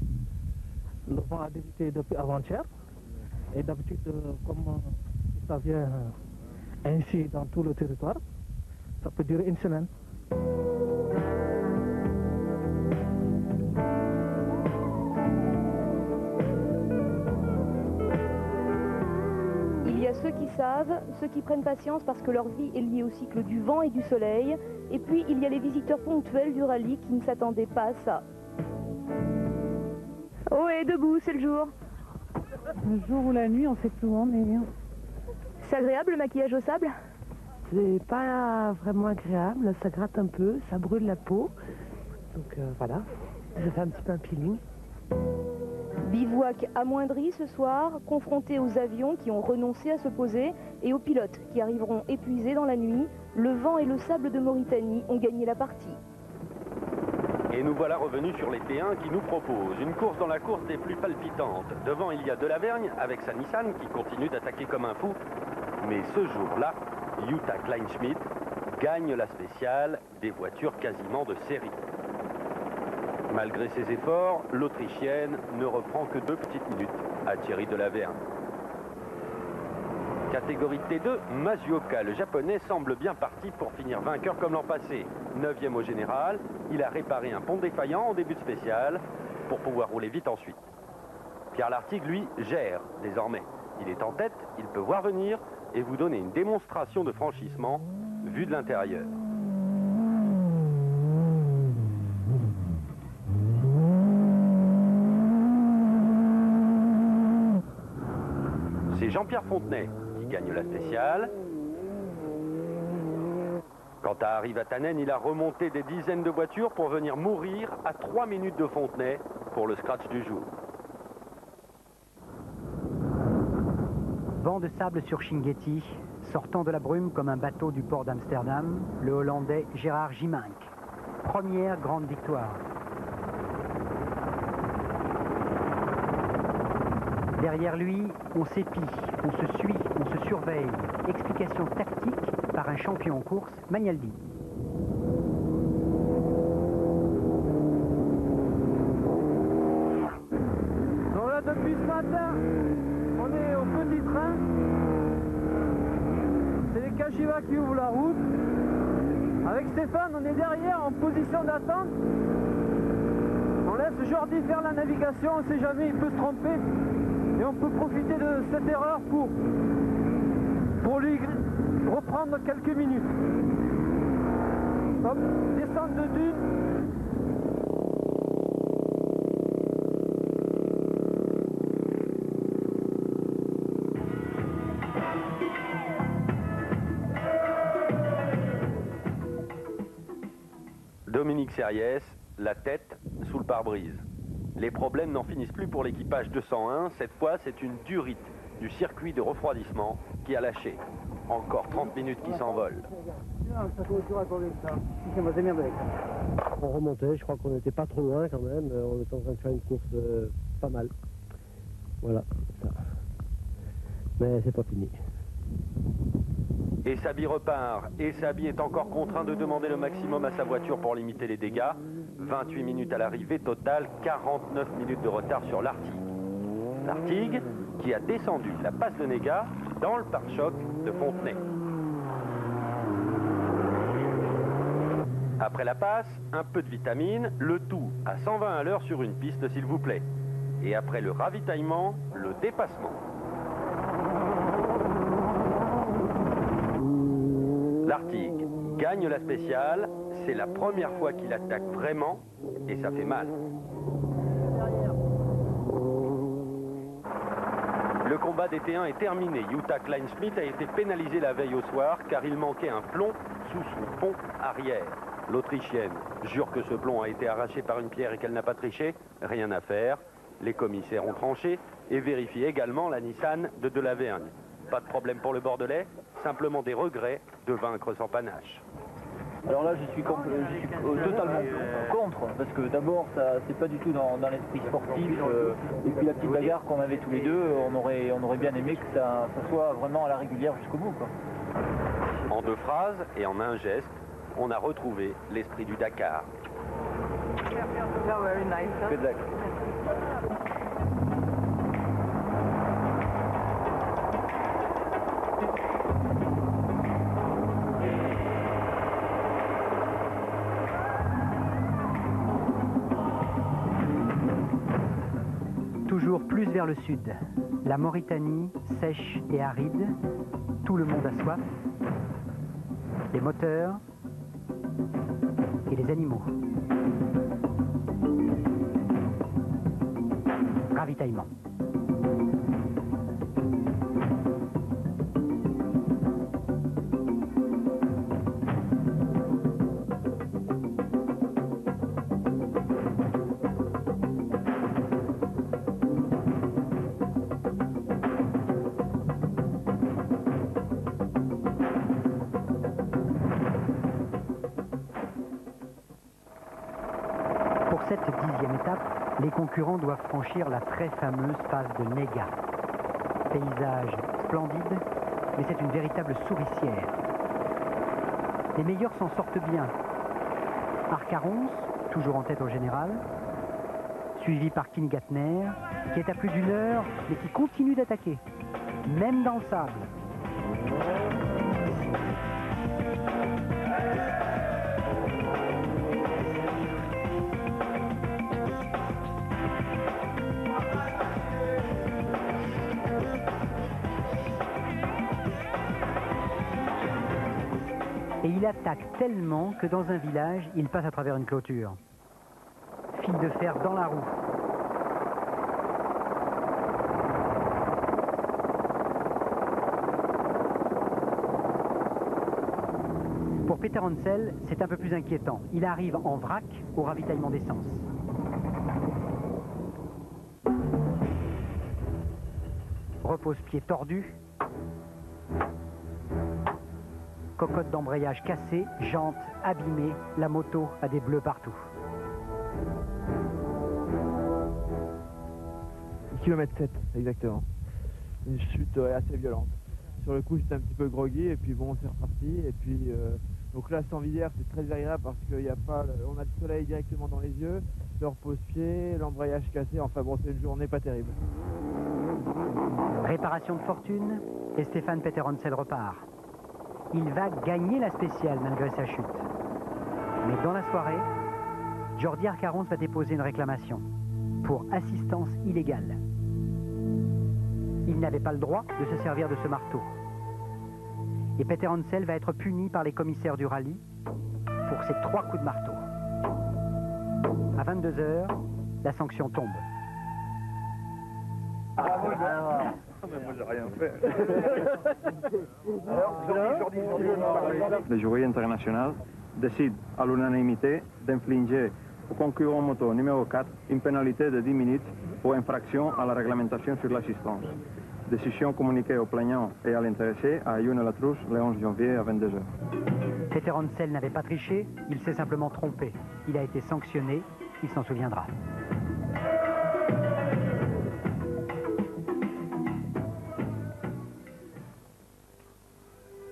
Le vent a débuté depuis avant-hier. Et d'habitude, comme ça vient ainsi dans tout le territoire, ça peut durer une semaine. Il y a ceux qui savent, ceux qui prennent patience parce que leur vie est liée au cycle du vent et du soleil. Et puis il y a les visiteurs ponctuels du rallye qui ne s'attendaient pas à ça. Oh et debout, c'est le jour. Le jour ou la nuit, on sait plus où on est. C'est agréable le maquillage au sable? C'est pas vraiment agréable, ça gratte un peu, ça brûle la peau. Donc voilà, ça fait un petit peu un peeling. Bivouac amoindri ce soir, confronté aux avions qui ont renoncé à se poser et aux pilotes qui arriveront épuisés dans la nuit. Le vent et le sable de Mauritanie ont gagné la partie. Et nous voilà revenus sur les T1 qui nous proposent une course dans la course des plus palpitantes. Devant, il y a Delavergne avec sa Nissan qui continue d'attaquer comme un fou. Mais ce jour-là, Jutta Kleinschmidt gagne la spéciale des voitures quasiment de série. Malgré ses efforts, l'Autrichienne ne reprend que 2 petites minutes à Thierry Delavergne. Catégorie T2, Mazioka, le japonais, semble bien parti pour finir vainqueur comme l'an passé. 9e au général, il a réparé un pont défaillant en début de spécial pour pouvoir rouler vite ensuite. Pierre Lartigue, lui, gère désormais. Il est en tête, il peut voir venir et vous donner une démonstration de franchissement vue de l'intérieur. C'est Jean-Pierre Fontenay qui gagne la spéciale. Quant à Harry Vatanen, il a remonté des dizaines de voitures pour venir mourir à 3 minutes de Fontenay pour le scratch du jour. Vent de sable sur Chinguetti, sortant de la brume comme un bateau du port d'Amsterdam, le Hollandais Gérard Gimink. Première grande victoire. Derrière lui, on s'épie, on se suit, on se surveille. Explication tactique par un champion en course, Magnaldi. Donc là, depuis ce matin, on est au petit train. C'est les Kashiwa qui ouvrent la route. Avec Stéphane, on est derrière en position d'attente. On laisse Jordi faire la navigation, on ne sait jamais, il peut se tromper. Et on peut profiter de cette erreur pour lui reprendre quelques minutes. Hop, descente de dune. Dominique Serriès, la tête sous le pare-brise. Les problèmes n'en finissent plus pour l'équipage 201. Cette fois, c'est une durite du circuit de refroidissement qui a lâché. Encore 30 minutes qui s'envolent. On remontait, je crois qu'on n'était pas trop loin quand même, on était en train de faire une course pas mal. Voilà, ça. Mais c'est pas fini. Et Sabi repart. Et Sabi est encore contraint de demander le maximum à sa voiture pour limiter les dégâts. 28 minutes à l'arrivée, total 49 minutes de retard sur l'Artigue. L'Artigue qui a descendu la passe de Néga dans le pare-choc de Fontenay. Après la passe, un peu de vitamine, le tout à 120 à l'heure sur une piste s'il vous plaît. Et après le ravitaillement, le dépassement. L'Artigue gagne la spéciale, c'est la première fois qu'il attaque vraiment et ça fait mal. Le combat des T1 est terminé. Jutta Kleinschmidt a été pénalisée la veille au soir car il manquait un plomb sous son pont arrière. L'Autrichienne jure que ce plomb a été arraché par une pierre et qu'elle n'a pas triché. Rien à faire. Les commissaires ont tranché et vérifient également la Nissan de Delavergne. Pas de problème pour le Bordelais, simplement des regrets de vaincre sans panache. Alors là, je suis totalement contre, parce que d'abord, c'est pas du tout dans l'esprit sportif. Et puis la petite bagarre qu'on avait tous les deux, on aurait bien aimé que ça soit vraiment à la régulière jusqu'au bout, quoi. En 2 phrases et en un geste, on a retrouvé l'esprit du Dakar. Good luck. Toujours plus vers le sud. La Mauritanie, sèche et aride. Tout le monde a soif. Les moteurs et les animaux. Ravitaillement. Pour cette 10e étape, les concurrents doivent franchir la très fameuse passe de Néga. Paysage splendide, mais c'est une véritable souricière. Les meilleurs s'en sortent bien. Arcarons, toujours en tête au général, suivi par Kingatner, qui est à plus d'1 heure, mais qui continue d'attaquer, même dans le sable. Et il attaque tellement que dans un village, il passe à travers une clôture. Fil de fer dans la roue. Pour Peter Hansel, c'est un peu plus inquiétant. Il arrive en vrac au ravitaillement d'essence. Repose-pied tordu. Cocotte d'embrayage cassée, jantes abîmées, la moto a des bleus partout. Kilomètre 7, exactement. Une chute assez violente. Sur le coup, j'étais un petit peu groggy et puis bon, c'est reparti. Et puis, donc là, sans visière, c'est très agréable parce qu'il y a pas, on a le soleil directement dans les yeux, le repose-pied, l'embrayage cassé. Enfin bon, c'est une journée pas terrible. Réparation de fortune et Stéphane Peter Hansel repart. Il va gagner la spéciale malgré sa chute. Mais dans la soirée, Jordi Arcarons va déposer une réclamation pour assistance illégale. Il n'avait pas le droit de se servir de ce marteau. Et Peter Hansel va être puni par les commissaires du rallye pour ses 3 coups de marteau. À 22 h, la sanction tombe. Moi, j'ai rien fait. Le jury international décide à l'unanimité d'infliger au concurrent moto numéro 4 une pénalité de 10 minutes pour infraction à la réglementation sur l'assistance. Décision communiquée au plaignant et à l'intéressé à Yonne-la-Trousse le 11 janvier à 22h. Peter Hansel n'avait pas triché, il s'est simplement trompé. Il a été sanctionné, il s'en souviendra.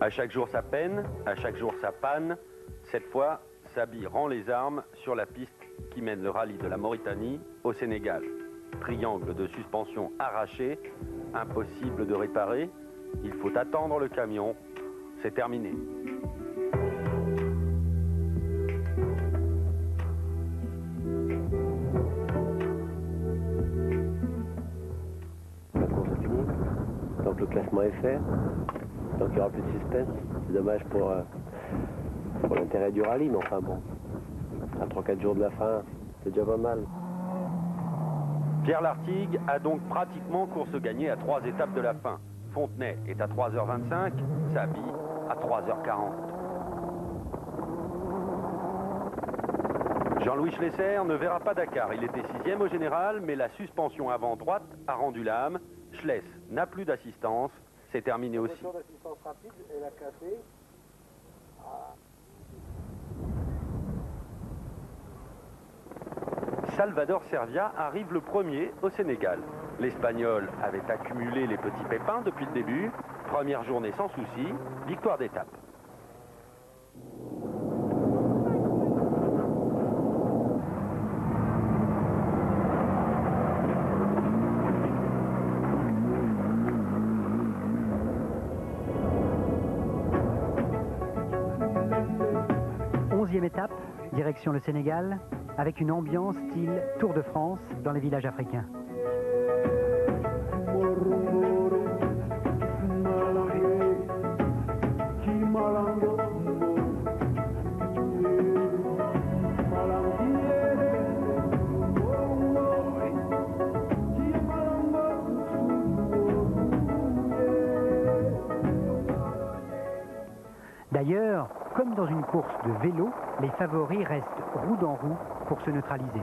À chaque jour sa peine, à chaque jour sa panne. Cette fois, Sabi rend les armes sur la piste qui mène le rallye de la Mauritanie au Sénégal. Triangle de suspension arraché, impossible de réparer. Il faut attendre le camion. C'est terminé. La course est finie, donc le classement est fait, donc il n'y aura plus de suspense. C'est dommage pour l'intérêt du rallye, mais enfin bon, à 3-4 jours de la fin, c'est déjà pas mal. Pierre Lartigue a donc pratiquement course gagnée à 3 étapes de la fin. Fontenay est à 3h25, Sabi à 3h40. Jean-Louis Schlesser ne verra pas Dakar. Il était 6e au général, mais la suspension avant droite a rendu l'âme. Schless n'a plus d'assistance. C'est terminé aussi. Salvador Servia arrive le premier au Sénégal. L'Espagnol avait accumulé les petits pépins depuis le début. Première journée sans souci, victoire d'étape. Étape, direction le Sénégal, avec une ambiance style Tour de France dans les villages africains. D'ailleurs, comme dans une course de vélo, les favoris restent roue dans roue pour se neutraliser.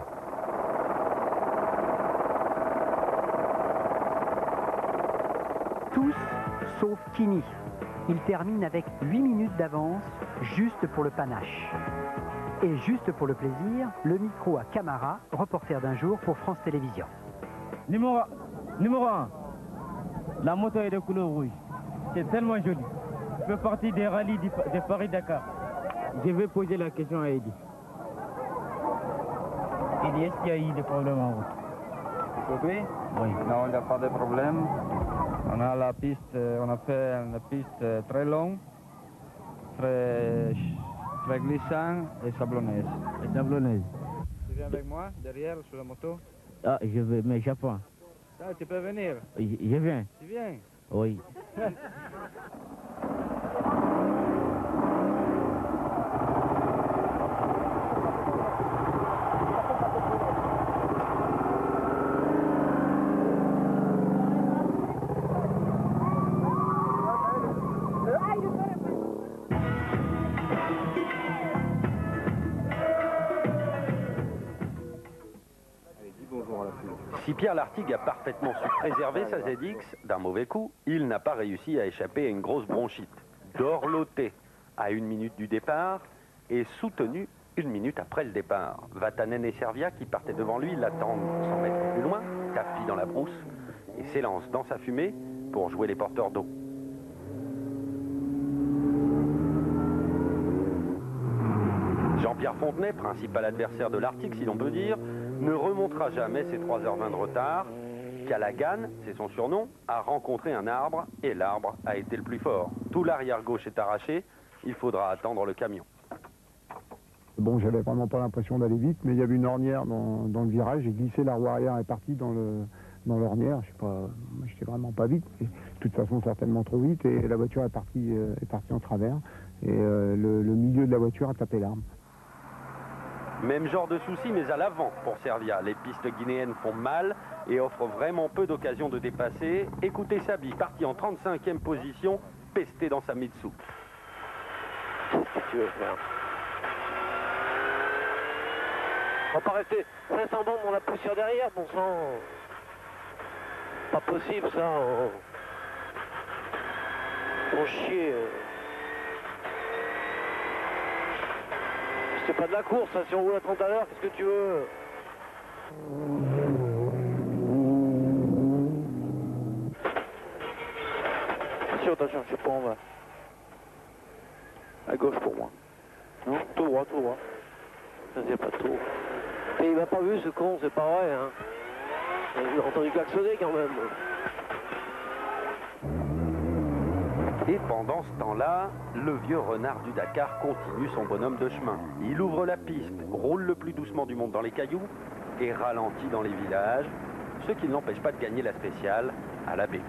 Tous sauf Kini. Il termine avec 8 minutes d'avance, juste pour le panache. Et juste pour le plaisir, le micro à Camara, reporter d'un jour pour France Télévisions. Numéro 1, la moto est de couleur rouge. C'est tellement joli. Je fais partie des rallyes de Paris-Dakar. Je vais poser la question à Eddy. Eddy, est-ce qu'il y a eu des problèmes en route? Aujourd'hui? Oui. Non, il n'y a pas de problème. On a la piste, on a fait une piste très longue, très glissante et sablonneuse. Et sablonneuse. Tu viens avec moi, derrière, sur la moto? Ah, je vais, mais j'apprends. Ah, tu peux venir. Je viens. Tu viens? Oui. Si Pierre Lartigue a parfaitement su préserver sa ZX d'un mauvais coup, il n'a pas réussi à échapper à une grosse bronchite. Dorloté à 1 minute du départ et soutenu 1 minute après le départ. Vatanen et Servia, qui partaient devant lui, l'attendent 100 mètres plus loin, tapis dans la brousse, et s'élancent dans sa fumée pour jouer les porteurs d'eau. Jean-Pierre Fontenay, principal adversaire de l'Arctique si l'on peut dire, ne remontera jamais ses 3h20 de retard. Callaghan, c'est son surnom, a rencontré un arbre et l'arbre a été le plus fort. Tout l'arrière gauche est arraché, il faudra attendre le camion. Bon, j'avais vraiment pas l'impression d'aller vite, mais il y avait une ornière dans le virage, j'ai glissé, la roue arrière est partie dans l'ornière, je sais pas, j'étais vraiment pas vite, mais de toute façon certainement trop vite, et la voiture est partie en travers, et le milieu de la voiture a tapé l'arbre. Même genre de souci, mais à l'avant pour Servia. Les pistes guinéennes font mal et offrent vraiment peu d'occasions de dépasser. Écoutez Sabi, parti en 35e position, pesté dans sa Mitsu. Qu'est-ce que tu veux faire? On va pas rester 500 bombes dans la poussière derrière, bon sang. Pas possible ça. font chier. C'est pas de la course, hein. Si on roule à 30 à l'heure, qu'est-ce que tu veux? Attention, je sais pas où on va. À gauche pour moi. Non, tout droit, tout droit. Ça c'est pas tout. Et il m'a pas vu ce con, c'est pas vrai, hein. J'ai entendu klaxonner quand même. Et pendant ce temps-là, le vieux renard du Dakar continue son bonhomme de chemin. Il ouvre la piste, roule le plus doucement du monde dans les cailloux et ralentit dans les villages, ce qui ne l'empêche pas de gagner la spéciale à la baie.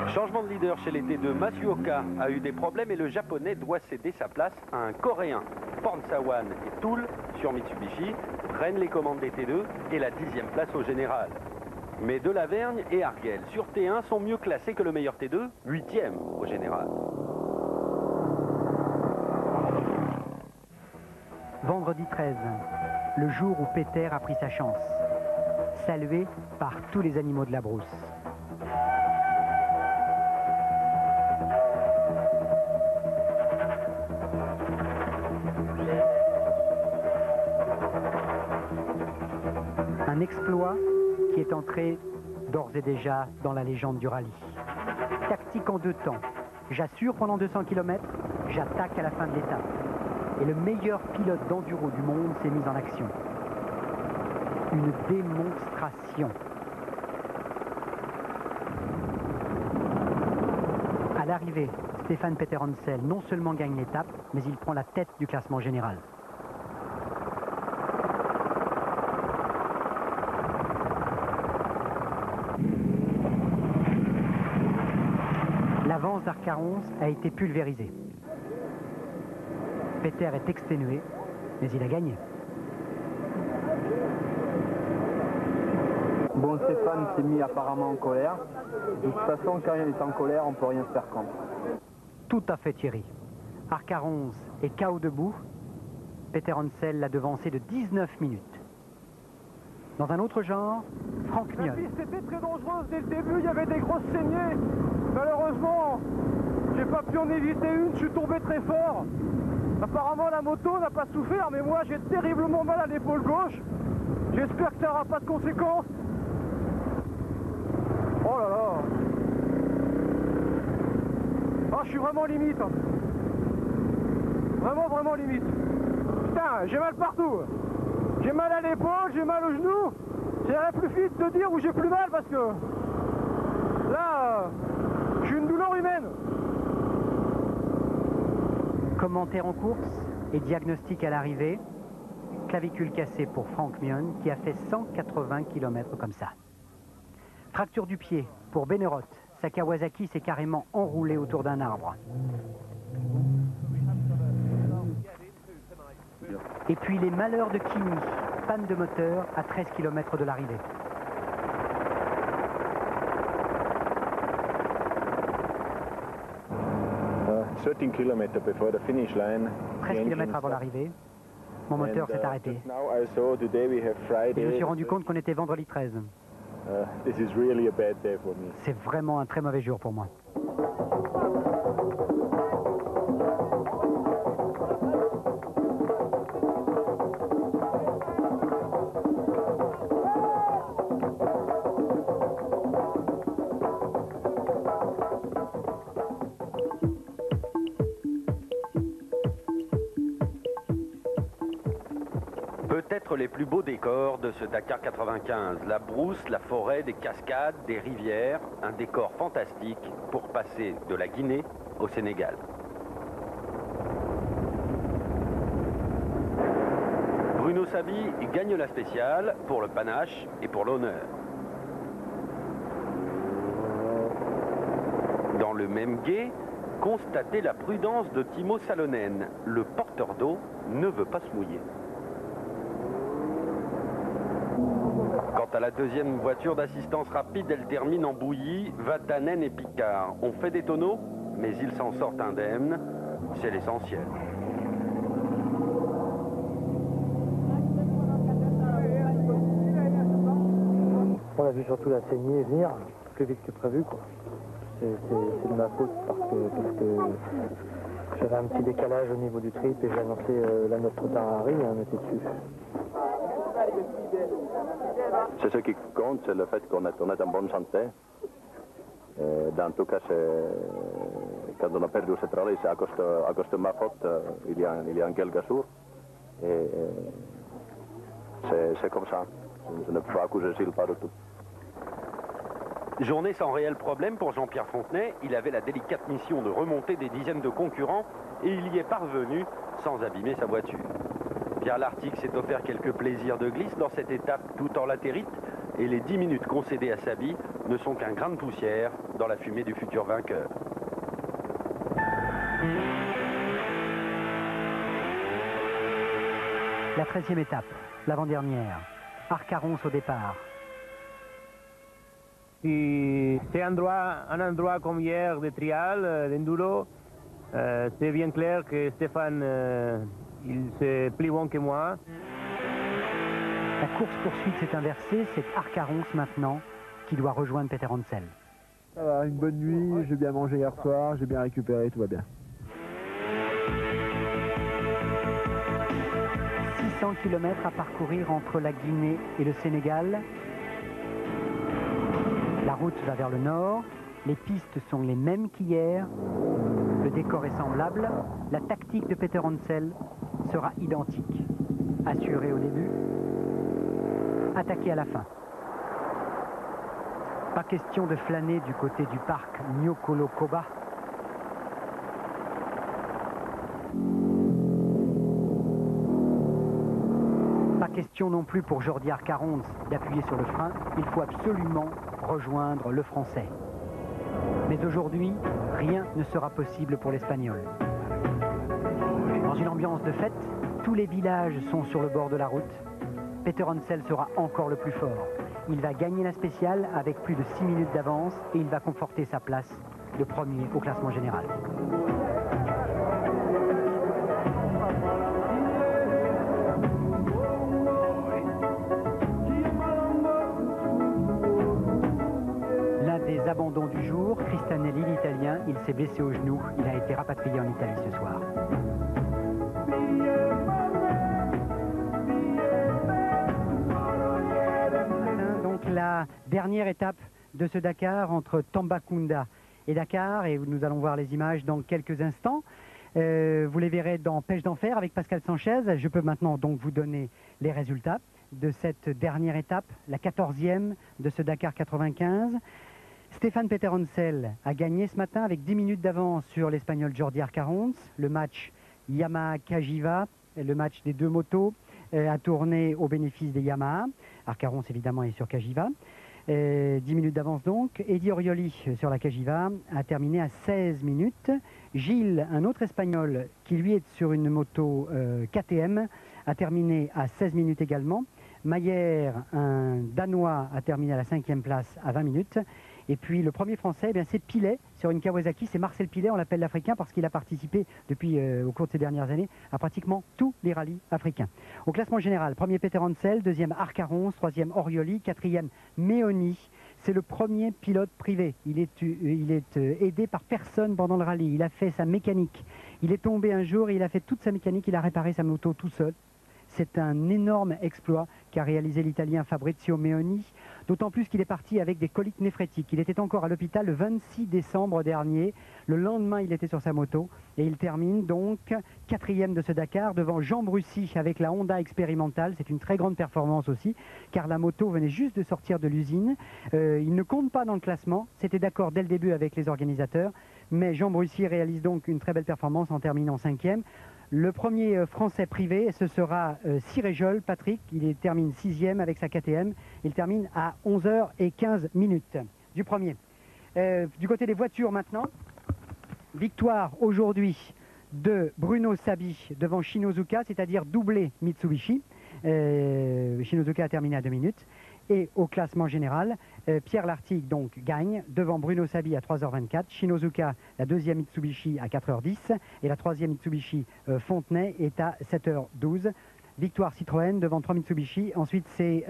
Changement de leader chez les T2, Masuoka a eu des problèmes et le japonais doit céder sa place à un coréen. Pornsawan et Toul sur Mitsubishi prennent les commandes des T2 et la 10e place au général. Mais De Lavergne et Arguel sur T1 sont mieux classés que le meilleur T2, 8e au général. Vendredi 13, le jour où Peter a pris sa chance, salué par tous les animaux de la brousse. Un exploit qui est entré d'ores et déjà dans la légende du rallye. Tactique en 2 temps. J'assure pendant 200 km, j'attaque à la fin de l'étape. Et le meilleur pilote d'enduro du monde s'est mis en action. Une démonstration. À l'arrivée, Stefan Peter Hansel non seulement gagne l'étape, mais il prend la tête du classement général. L'avance d'Arcar 11 a été pulvérisée. Peter est exténué, mais il a gagné. Bon, Stéphane s'est mis apparemment en colère. De toute façon, quand il est en colère, on ne peut rien se faire contre. Tout à fait, Thierry. Arcar 11 est KO debout. Peter Hansel l'a devancé de 19 minutes. Dans un autre genre, Franck Mion. La piste était très dangereuse dès le début, il y avait des grosses saignées. Malheureusement, j'ai pas pu en éviter une, je suis tombé très fort. Apparemment la moto n'a pas souffert, mais moi j'ai terriblement mal à l'épaule gauche. J'espère que ça n'aura pas de conséquences. Oh là là. Ah, je suis vraiment limite. Hein. Vraiment limite. Putain, j'ai mal partout. J'ai mal à l'épaule, j'ai mal au genou. J'irais plus vite de dire où j'ai plus mal parce que là, j'ai une douleur humaine. Commentaire en course et diagnostic à l'arrivée. Clavicule cassée pour Franck Mion qui a fait 180 km comme ça. Fracture du pied pour Benerot. Sa Kawasaki s'est carrément enroulée autour d'un arbre. Et puis les malheurs de Kimi, panne de moteur à 13 km de l'arrivée. « 13 km before the finish line. 13 km avant l'arrivée, mon moteur s'est arrêté. Et je me suis rendu compte qu'on était vendredi 13. C'est vraiment un très mauvais jour pour moi. Peut-être les plus beaux décors de ce Dakar 95. La brousse, la forêt, des cascades, des rivières. Un décor fantastique pour passer de la Guinée au Sénégal. Bruno Sabi gagne la spéciale pour le panache et pour l'honneur. Dans le même gué, constatez la prudence de Timo Salonen. Le porteur d'eau ne veut pas se mouiller. Quant à la deuxième voiture d'assistance rapide, elle termine en bouillie. Vatanen et Picard ont fait des tonneaux, mais ils s'en sortent indemnes. C'est l'essentiel. On a vu surtout la saignée venir. plus vite que prévu, quoi. C'est de ma faute parce que j'avais un petit décalage au niveau du trip et j'ai annoncé la note trop tard à Harry, on était dessus. C'est ce qui compte, c'est le fait qu'on est en bonne santé. Dans tout cas, quand on a perdu cette rallye, c'est à cause de ma faute il y a quelques jours. Et c'est comme ça. Je ne peux pas accuser Gilles pas du tout. Journée sans réel problème pour Jean-Pierre Fontenay. Il avait la délicate mission de remonter des dizaines de concurrents et il y est parvenu sans abîmer sa voiture. Pierre Lartigue s'est offert quelques plaisirs de glisse dans cette étape tout en latérite et les 10 minutes concédées à Saby ne sont qu'un grain de poussière dans la fumée du futur vainqueur. La 13e étape, l'avant-dernière. Arcarons au départ. Si c'est un endroit comme hier de trial, d'enduro, c'est bien clair que Stéphane, il c'est plus bon que moi. La course-poursuite s'est inversée, c'est Arcarons maintenant qui doit rejoindre Peter Hansel. Ça va, une bonne nuit, j'ai bien mangé hier soir, j'ai bien récupéré, tout va bien. 600 km à parcourir entre la Guinée et le Sénégal. La route va vers le nord, les pistes sont les mêmes qu'hier, le décor est semblable, la tactique de Peter Hansel sera identique. Assuré au début, attaqué à la fin. Pas question de flâner du côté du parc Nyokolo-Koba. Pas question non plus pour Jordi Arcarons d'appuyer sur le frein. Il faut absolument rejoindre le Français. Mais aujourd'hui, rien ne sera possible pour l'Espagnol. Dans une ambiance de fête, tous les villages sont sur le bord de la route. Peter Hansel sera encore le plus fort. Il va gagner la spéciale avec plus de 6 minutes d'avance et il va conforter sa place de premier au classement général. L'un des abandons du jour, Cristanelli, l'Italien, il s'est blessé au genou. Il a été rapatrié en Italie ce soir. La dernière étape de ce Dakar entre Tambacounda et Dakar, et nous allons voir les images dans quelques instants. Vous les verrez dans Pêche d'Enfer avec Pascal Sanchez. Je peux maintenant donc vous donner les résultats de cette dernière étape, la 14e de ce Dakar 95. Stéphane Peter Hansel a gagné ce matin avec 10 minutes d'avance sur l'Espagnol Jordi Arcarons. Le match Yamaha-Cagiva, le match des deux motos, a tourné au bénéfice des Yamaha. Arcarons évidemment est sur Cagiva. 10 minutes d'avance donc. Eddie Orioli sur la Cagiva a terminé à 16 minutes. Gilles, un autre Espagnol qui lui est sur une moto KTM, a terminé à 16 minutes également. Mayer, un Danois, a terminé à la 5e place à 20 minutes. Et puis le premier Français, eh c'est Pilet sur une Kawasaki. C'est Marcel Pilet, on l'appelle l'Africain parce qu'il a participé depuis au cours de ces dernières années à pratiquement tous les rallyes africains. Au classement général, premier Peter Hansel, deuxième Arcarons, troisième Orioli, quatrième Meoni. C'est le premier pilote privé. Il est aidé par personne pendant le rallye. Il a fait sa mécanique. Il est tombé un jour et il a fait toute sa mécanique. Il a réparé sa moto tout seul. C'est un énorme exploit qu'a réalisé l'Italien Fabrizio Meoni, d'autant plus qu'il est parti avec des coliques néphrétiques. Il était encore à l'hôpital le 26 décembre dernier. Le lendemain, il était sur sa moto et il termine donc 4e de ce Dakar devant Jean Brussy avec la Honda expérimentale. C'est une très grande performance aussi, car la moto venait juste de sortir de l'usine. Il ne compte pas dans le classement. C'était d'accord dès le début avec les organisateurs, mais Jean Brussy réalise donc une très belle performance en terminant 5e. Le premier Français privé, ce sera Siréjol, Patrick. Il termine 6e avec sa KTM. Il termine à 11h15 du premier. Du côté des voitures maintenant, victoire aujourd'hui de Bruno Saby devant Shinozuka, c'est-à-dire doublé Mitsubishi. Shinozuka a terminé à 2 minutes. Et au classement général, Pierre Lartigue donc gagne devant Bruno Saby à 3h24, Shinozuka, la deuxième Mitsubishi à 4h10 et la troisième Mitsubishi Fontenay est à 7h12. victoire Citroën devant 3 Mitsubishi. Ensuite, c'est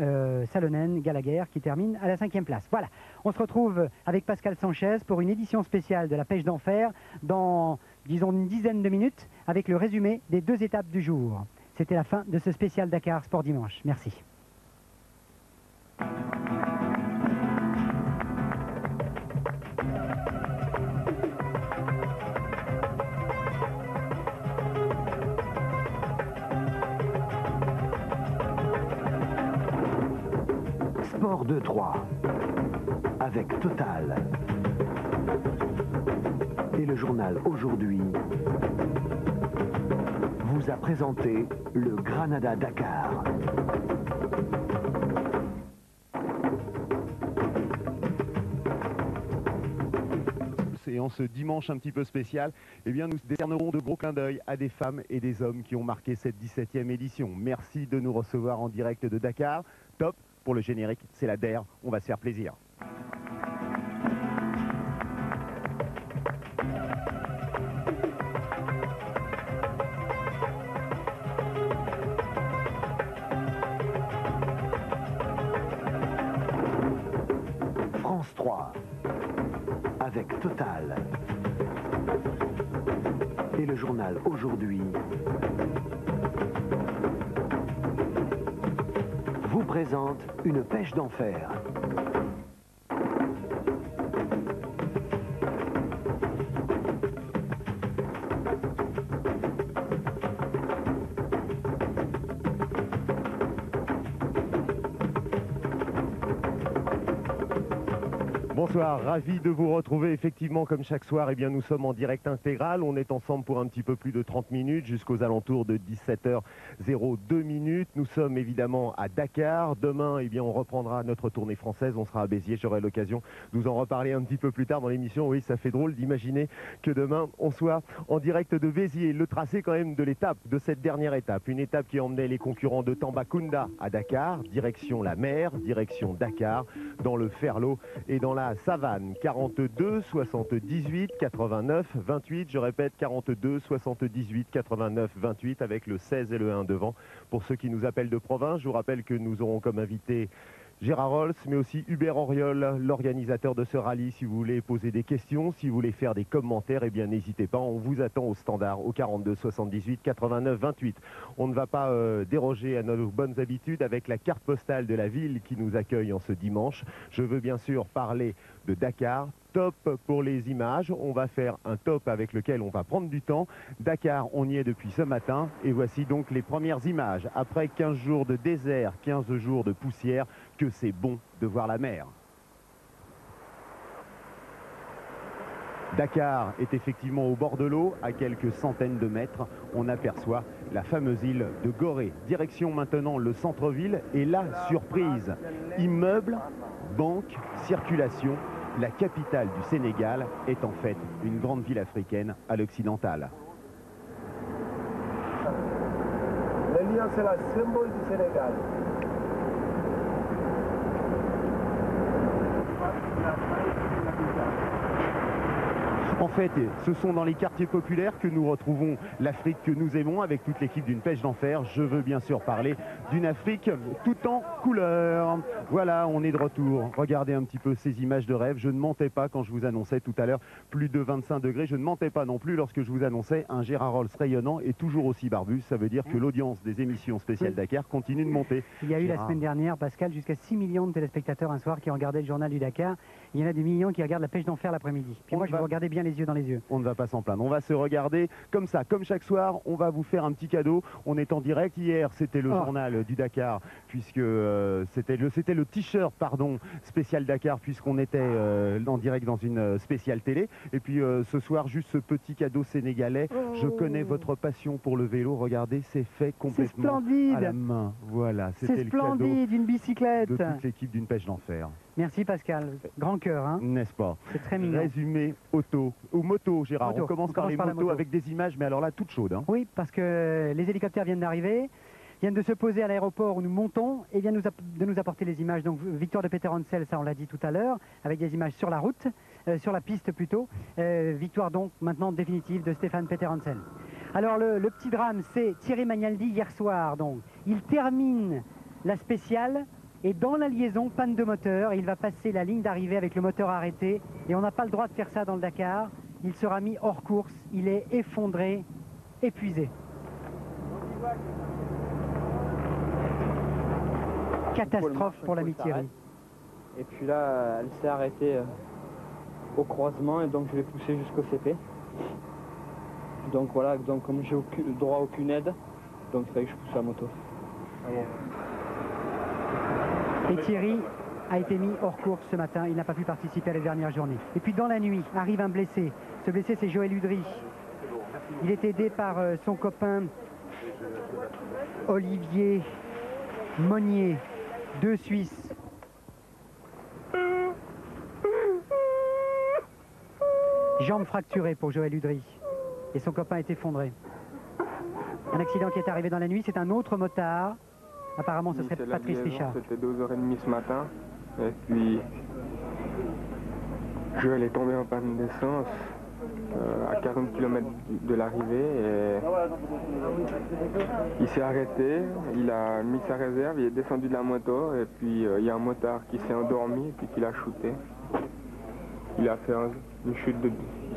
Salonen, Gallagher qui termine à la 5e place. Voilà, on se retrouve avec Pascal Sanchez pour une édition spéciale de la pêche d'enfer dans, disons, une dizaine de minutes avec le résumé des 2 étapes du jour. C'était la fin de ce spécial Dakar Sport Dimanche. Merci. Sport 2-3 avec Total et le journal Aujourd'hui vous a présenté le Granada Dakar. Et en ce dimanche un petit peu spécial, eh bien, nous décernerons de gros clins d'œil à des femmes et des hommes qui ont marqué cette 17e édition. Merci de nous recevoir en direct de Dakar. Top pour le générique, c'est la DER, on va se faire plaisir. France 3 avec Total et le journal Aujourd'hui vous présente une pêche d'enfer. Bonsoir, ravi de vous retrouver effectivement comme chaque soir. Eh bien, nous sommes en direct intégral. On est ensemble pour un petit peu plus de 30 minutes jusqu'aux alentours de 17h02. Nous sommes évidemment à Dakar. Demain, eh bien, on reprendra notre tournée française. On sera à Béziers. J'aurai l'occasion de vous en reparler un petit peu plus tard dans l'émission. Oui, ça fait drôle d'imaginer que demain, on soit en direct de Béziers. Le tracé quand même de l'étape, de cette dernière étape. Une étape qui emmenait les concurrents de Tambacounda à Dakar, direction la mer, direction Dakar, dans le Ferlo et dans la Savane. 42, 78, 89, 28. Je répète, 42, 78, 89, 28 avec le 16 et le 1 devant. Pour ceux qui nous appellent de province, je vous rappelle que nous aurons comme invité Gérard Rolls, mais aussi Hubert Auriol, l'organisateur de ce rallye. Si vous voulez poser des questions, si vous voulez faire des commentaires, eh bien n'hésitez pas, on vous attend au standard au 42 78 89 28. On ne va pas déroger à nos bonnes habitudes avec la carte postale de la ville qui nous accueille en ce dimanche. Je veux bien sûr parler de Dakar. Top pour les images, on va faire un top avec lequel on va prendre du temps. Dakar, on y est depuis ce matin et voici donc les premières images. Après 15 jours de désert, 15 jours de poussière, que c'est bon de voir la mer. Dakar est effectivement au bord de l'eau, à quelques centaines de mètres. On aperçoit la fameuse île de Gorée. Direction maintenant le centre-ville et la surprise. Immeubles, banques, circulation. La capitale du Sénégal est en fait une grande ville africaine à l'occidental. Le lion, c'est le symbole du Sénégal. En fait, ce sont dans les quartiers populaires que nous retrouvons l'Afrique que nous aimons avec toute l'équipe d'une pêche d'enfer. Je veux bien sûr parler d'une Afrique tout en couleur. Voilà, on est de retour. Regardez un petit peu ces images de rêve. Je ne mentais pas quand je vous annonçais tout à l'heure plus de 25 degrés. Je ne mentais pas non plus lorsque je vous annonçais un Gérard Rolls rayonnant et toujours aussi barbu. Ça veut dire que l'audience des émissions spéciales Dakar continue de monter. Il y a eu la semaine dernière, Pascal, jusqu'à 6 millions de téléspectateurs un soir qui ont regardé le journal du Dakar. Il y en a des millions qui regardent la pêche d'enfer l'après-midi. Puis moi, je vais regarder bien les yeux dans les yeux. On ne va pas s'en plaindre. On va se regarder comme ça, comme chaque soir. On va vous faire un petit cadeau. On est en direct. Hier, c'était le journal du Dakar, puisque c'était le t-shirt, pardon, spécial Dakar, puisqu'on était en direct dans une spéciale télé. Et puis ce soir, juste ce petit cadeau sénégalais. Je connais votre passion pour le vélo. Regardez, c'est fait complètement à la main. Voilà, c'était le cadeau d'une bicyclette de toute l'équipe d'une pêche d'enfer. Merci Pascal, grand cœur, hein. N'est-ce pas? C'est très mignon. Résumé auto, ou moto, Gérard. Moto. On commence par les motos avec des images, mais alors là, toutes chaudes. Hein. Oui, parce que les hélicoptères viennent d'arriver, viennent de se poser à l'aéroport où nous montons et viennent de nous apporter les images. Donc victoire de Peter Hansel, ça on l'a dit tout à l'heure, avec des images sur la route, sur la piste plutôt. Victoire donc maintenant définitive de Stéphane Peter Hansel. Alors le petit drame, c'est Thierry Magnaldi hier soir. Donc Il termine la spéciale et dans la liaison, panne de moteur. Il va passer la ligne d'arrivée avec le moteur arrêté et on n'a pas le droit de faire ça dans le Dakar. Il sera mis hors course. Il est effondré, épuisé. Catastrophe pour l'ami Thierry. Et puis là, elle s'est arrêtée au croisement et donc je l'ai poussée jusqu'au CP. Donc voilà, donc comme j'ai droit à aucune aide, donc il fallait que je pousse la moto. Ah bon. Et Thierry a été mis hors course ce matin, il n'a pas pu participer à la dernière journée. Et puis dans la nuit, arrive un blessé. Ce blessé, c'est Joël Udry. Il est aidé par son copain Olivier Monnier, 2 Suisses. Jambe fracturée pour Joël Udry. Et son copain est effondré. Un accident qui est arrivé dans la nuit, c'est un autre motard. Apparemment, ce serait Patrice Richard. C'était 2h30 ce matin. Et puis, Joël est tombé en panne d'essence à 40 km de l'arrivée. Et il s'est arrêté, il a mis sa réserve, il est descendu de la moto. Et puis, il y a un motard qui s'est endormi et puis qui l'a shooté. Il a fait une chute, il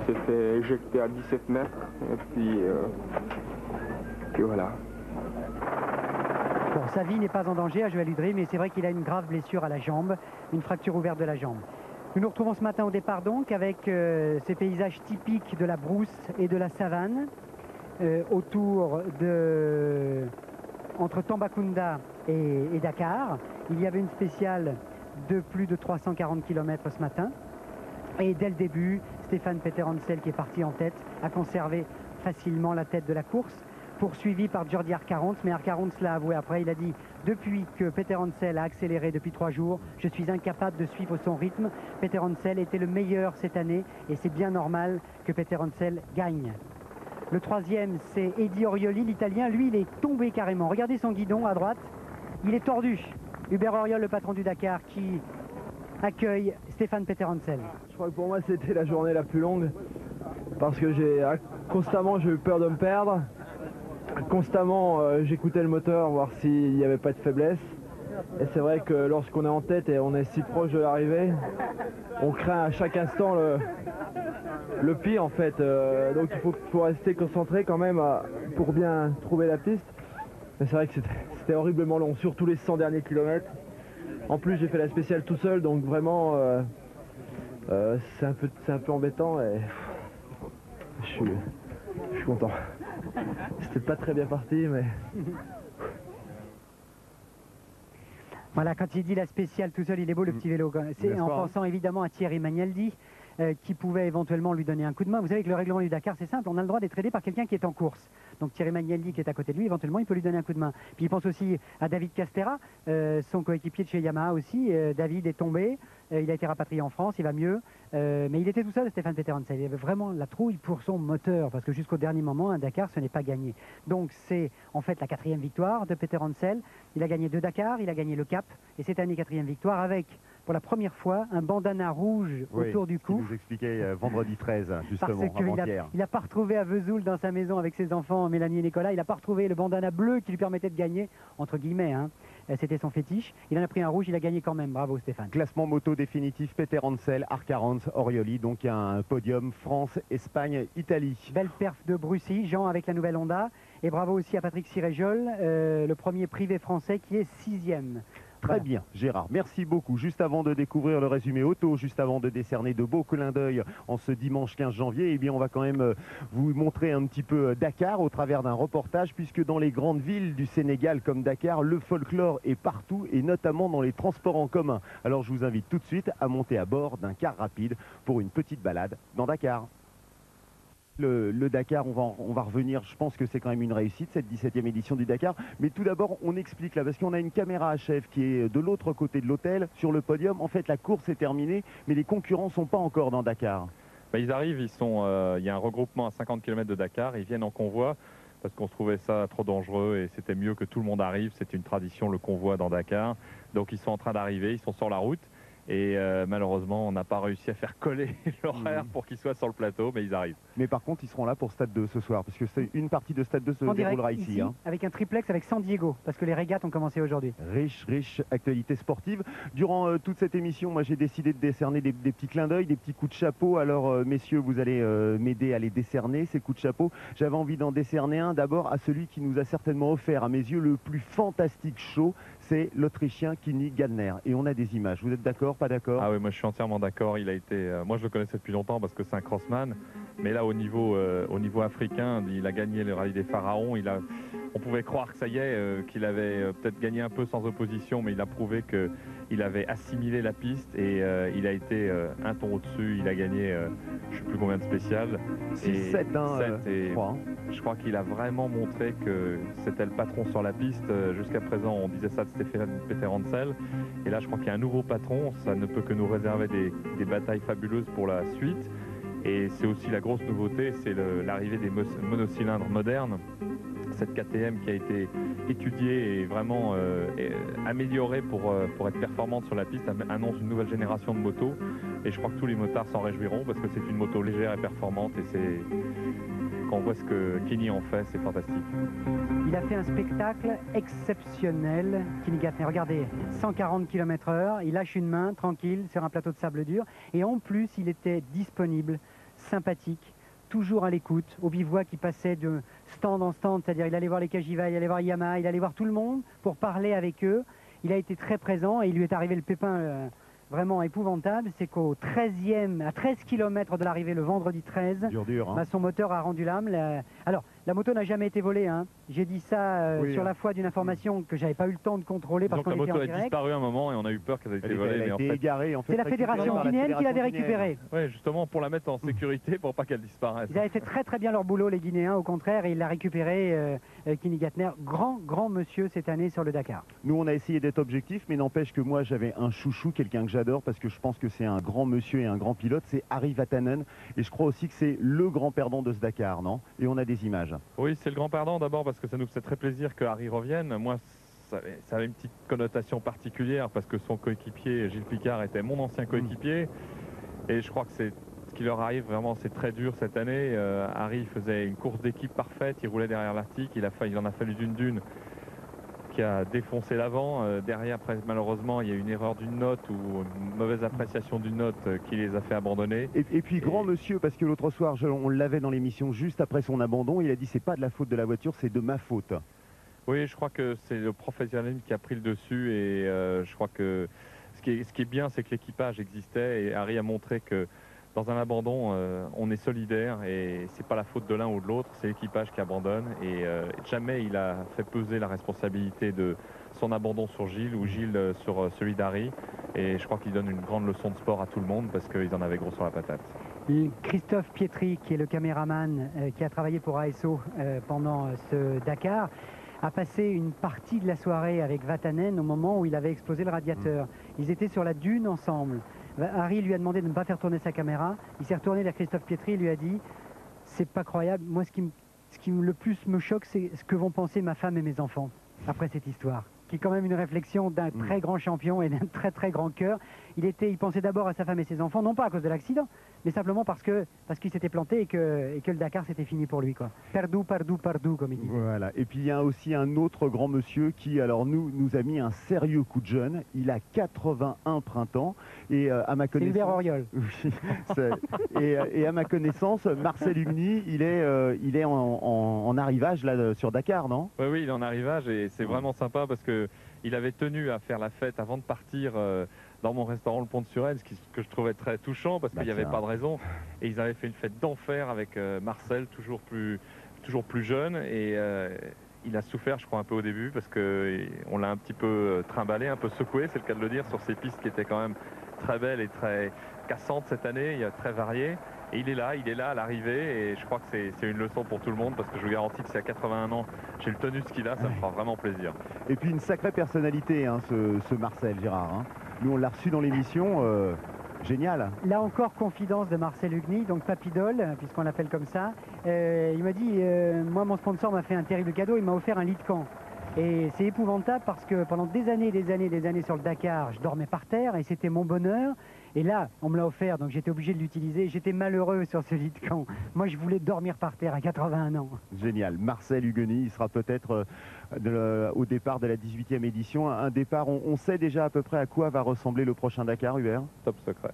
s'est fait éjecter à 17 mètres. Et puis voilà. Bon, sa vie n'est pas en danger à Joël Udry, mais c'est vrai qu'il a une grave blessure à la jambe, une fracture ouverte de la jambe. Nous nous retrouvons ce matin au départ donc avec ces paysages typiques de la brousse et de la savane entre Tambacounda et Dakar. Il y avait une spéciale de plus de 340 km ce matin. Et dès le début, Stéphane Peter-Hansel, qui est parti en tête, a conservé facilement la tête de la course, poursuivi par Jordi Arcarons, mais Arcarons l'a avoué après, il a dit « Depuis que Peter-Hansel a accéléré depuis 3 jours, je suis incapable de suivre son rythme. Peter-Hansel était le meilleur cette année et c'est bien normal que Peter-Hansel gagne. » Le troisième, c'est Eddie Orioli, l'Italien. Lui, il est tombé carrément. Regardez son guidon à droite, il est tordu. Hubert Auriol, le patron du Dakar, qui accueille Stéphane Peter-Hansel. Je crois que pour moi, c'était la journée la plus longue parce que constamment j'ai eu peur de me perdre. Constamment, j'écoutais le moteur, voir s'il n'y avait pas de faiblesse. Et c'est vrai que lorsqu'on est en tête et on est si proche de l'arrivée, on craint à chaque instant le pire en fait. Donc il faut rester concentré quand même pour bien trouver la piste. Mais c'est vrai que c'était horriblement long, surtout les 100 derniers kilomètres. En plus, j'ai fait la spéciale tout seul, donc vraiment, c'est un peu embêtant et je suis content. C'était pas très bien parti, mais... Voilà, quand il dit la spéciale tout seul, il est beau le petit vélo. C'est en pensant évidemment à Thierry Magnaldi, qui pouvait éventuellement lui donner un coup de main. Vous savez que le règlement du Dakar, c'est simple, on a le droit d'être aidé par quelqu'un qui est en course. Donc Thierry Magnaldi qui est à côté de lui, éventuellement il peut lui donner un coup de main. Puis il pense aussi à David Castera, son coéquipier de chez Yamaha aussi. David est tombé, il a été rapatrié en France, il va mieux. Mais il était tout seul, Stéphane Peter-Hansel. Il avait vraiment la trouille pour son moteur, parce que jusqu'au dernier moment, un Dakar, ce n'est pas gagné. Donc c'est en fait la 4e victoire de Peter-Hansel. Il a gagné 2 Dakar, il a gagné le Cap, et cette année 4e victoire avec, pour la première fois, un bandana rouge autour du cou. Vous expliquez vendredi 13, justement, avant-hier. Il n'a pas retrouvé à Vesoul, dans sa maison avec ses enfants, Mélanie et Nicolas, il n'a pas retrouvé le bandana bleu qui lui permettait de gagner, entre guillemets, hein. C'était son fétiche. Il en a pris un rouge, il a gagné quand même. Bravo Stéphane. Classement moto définitif, Peter-Hansel, Arcarons, Orioli. Donc il y a un podium France, Espagne, Italie. Belle perf de Brucy, Jean avec la nouvelle Honda. Et bravo aussi à Patrick Siréjol, le premier privé français qui est 6e. Très bien, Gérard, merci beaucoup. Juste avant de découvrir le résumé auto, juste avant de décerner de beaux clins d'œil en ce dimanche 15 janvier, eh bien on va quand même vous montrer un petit peu Dakar au travers d'un reportage, puisque dans les grandes villes du Sénégal comme Dakar, le folklore est partout et notamment dans les transports en commun. Alors je vous invite tout de suite à monter à bord d'un car rapide pour une petite balade dans Dakar. Le Dakar, on va revenir, je pense que c'est quand même une réussite, cette 17e édition du Dakar. Mais tout d'abord, on explique là, parce qu'on a une caméra HF qui est de l'autre côté de l'hôtel, sur le podium. En fait, la course est terminée, mais les concurrents ne sont pas encore dans Dakar. Ils arrivent, il y a un regroupement à 50 km de Dakar, ils viennent en convoi, parce qu'on trouvait ça trop dangereux et c'était mieux que tout le monde arrive. C'est une tradition, le convoi dans Dakar. Donc ils sont en train d'arriver, ils sont sur la route. Et malheureusement, on n'a pas réussi à faire coller l'horaire pour qu'ils soient sur le plateau, mais ils arrivent. Mais par contre, ils seront là pour Stade 2 ce soir, parce que c'est une partie de Stade 2 se En direct, déroulera ici. Hein. Avec un triplex avec San Diego, parce que les régates ont commencé aujourd'hui. Riche actualité sportive. Durant toute cette émission, moi j'ai décidé de décerner des petits clins d'œil, des petits coups de chapeau. Alors messieurs, vous allez m'aider à les décerner, ces coups de chapeau. J'avais envie d'en décerner un d'abord à celui qui nous a certainement offert, à mes yeux, le plus fantastique show. C'est l'Autrichien Kini Gallner. Et on a des images. Vous êtes d'accord, pas d'accord? Ah oui, moi je suis entièrement d'accord. Il a été, moi je le connaissais depuis longtemps parce que c'est un crossman. Mais là, au niveau africain, il a gagné le rallye des Pharaons. On pouvait croire que ça y est, qu'il avait peut-être gagné un peu sans opposition, mais il a prouvé qu'il avait assimilé la piste et il a été un ton au-dessus. Il a gagné, je ne sais plus combien de spéciales. 6-7, je crois qu'il a vraiment montré que c'était le patron sur la piste. Jusqu'à présent, on disait ça de Stéphane Peter-Hansel. Et là, je crois qu'il y a un nouveau patron. Ça ne peut que nous réserver des batailles fabuleuses pour la suite. Et c'est aussi la grosse nouveauté, c'est l'arrivée des monocylindres modernes. Cette KTM qui a été étudiée et vraiment améliorée pour être performante sur la piste annonce une nouvelle génération de motos. Et je crois que tous les motards s'en réjouiront parce que c'est une moto légère et performante. Et quand on voit ce que Kini en fait, c'est fantastique. Il a fait un spectacle exceptionnel, Kini Gallner. Regardez, 140 km/h, il lâche une main, tranquille, sur un plateau de sable dur. Et en plus, il était disponible, sympathique, toujours à l'écoute, au bivouac qui passait de stand en stand, c'est-à-dire il allait voir les Cagiva, il allait voir Yamaha, il allait voir tout le monde pour parler avec eux. Il a été très présent et il lui est arrivé le pépin vraiment épouvantable, c'est qu'au 13e, à 13 km de l'arrivée, le vendredi 13, hein. Son moteur a rendu l'âme. Alors, la moto n'a jamais été volée, hein. J'ai dit ça sur la foi d'une information que j'avais pas eu le temps de contrôler parce qu'on était en direct. La moto a disparu un moment et on a eu peur qu'elle ait été volée. Elle a été égarée, en fait. C'est la fédération guinéenne qui l'avait récupérée. Oui, justement pour la mettre en sécurité pour pas qu'elle disparaisse. Ils avaient fait très bien leur boulot, les Guinéens, au contraire, et il l'a récupéré, Kini Gallner, grand monsieur cette année sur le Dakar. Nous, on a essayé d'être objectifs, mais n'empêche que moi, j'avais un chouchou, quelqu'un que j'adore, parce que je pense que c'est un grand monsieur et un grand pilote, c'est Harry Vatanen, et je crois aussi que c'est le grand perdant de ce Dakar, non? Et on a des images. Oui, c'est le grand perdant d'abord parce que ça nous fait très plaisir que Harry revienne. Moi, ça avait une petite connotation particulière parce que son coéquipier, Gilles Picard, était mon ancien coéquipier, et je crois que c'est ce qui leur arrive vraiment, c'est très dur cette année. Harry faisait une course d'équipe parfaite, il roulait derrière l'Arctique, il en a fallu d'une dune qui a défoncé l'avant. Derrière, malheureusement, il y a une erreur d'une note ou une mauvaise appréciation d'une note qui les a fait abandonner. Et puis, grand monsieur, parce que l'autre soir, on l'avait dans l'émission juste après son abandon, il a dit c'est pas de la faute de la voiture, c'est de ma faute. Oui, je crois que c'est le professionnalisme qui a pris le dessus et je crois que ce qui est bien, c'est que l'équipage existait et Harry a montré que dans un abandon, on est solidaire et c'est pas la faute de l'un ou de l'autre, c'est l'équipage qui abandonne et jamais il a fait peser la responsabilité de son abandon sur Gilles ou Gilles sur celui d'Harry. Et je crois qu'il donne une grande leçon de sport à tout le monde parce qu'ils en avaient gros sur la patate. Christophe Pietri, qui est le caméraman qui a travaillé pour ASO pendant ce Dakar, a passé une partie de la soirée avec Vatanen au moment où il avait explosé le radiateur. Ils étaient sur la dune ensemble. Harry lui a demandé de ne pas faire tourner sa caméra. Il s'est retourné vers Christophe Pietri et lui a dit « C'est pas croyable, moi ce qui le plus me choque, c'est ce que vont penser ma femme et mes enfants après cette histoire. » Qui est quand même une réflexion d'un très grand champion et d'un très grand cœur. Il pensait d'abord à sa femme et ses enfants, non pas à cause de l'accident, mais simplement parce qu'il s'était planté et que le Dakar c'était fini pour lui, quoi. Perdu, comme il dit. Voilà. Et puis il y a aussi un autre grand monsieur qui, alors nous a mis un sérieux coup de jeune. Il a 81 printemps et à ma connaissance. Hubert Auriol. et à ma connaissance, Marcel Hugny, il est en arrivage là sur Dakar, non? Oui, il est en arrivage et c'est vraiment sympa parce que il avait tenu à faire la fête avant de partir dans mon restaurant Le Pont de Suresnes, ce que je trouvais très touchant parce qu'il n'y avait pas de raison. Et ils avaient fait une fête d'enfer avec Marcel, toujours plus jeune. Et il a souffert, je crois, un peu au début parce qu'on l'a un petit peu trimballé, un peu secoué, c'est le cas de le dire, sur ces pistes qui étaient quand même très belles et très cassantes cette année, très variées. Et il est là à l'arrivée et je crois que c'est une leçon pour tout le monde parce que je vous garantis que si à 81 ans j'ai le tonus qu'il a, ça me fera vraiment plaisir. Et puis une sacrée personnalité, hein, ce Marcel Gérard. Hein. Nous on l'a reçu dans l'émission, génial. Là encore, confidence de Marcel Hugny, donc Papidol, puisqu'on l'appelle comme ça. Il m'a dit, moi mon sponsor m'a fait un terrible cadeau, il m'a offert un lit de camp. Et c'est épouvantable parce que pendant des années sur le Dakar, je dormais par terre et c'était mon bonheur. Et là, on me l'a offert, donc j'étais obligé de l'utiliser. J'étais malheureux sur ce lit de camp. Moi, je voulais dormir par terre à 81 ans. Génial. Marcel Hugueny, il sera peut-être au départ de la 18e édition. Un départ, on sait déjà à peu près à quoi va ressembler le prochain Dakar, Hubert? Top secret.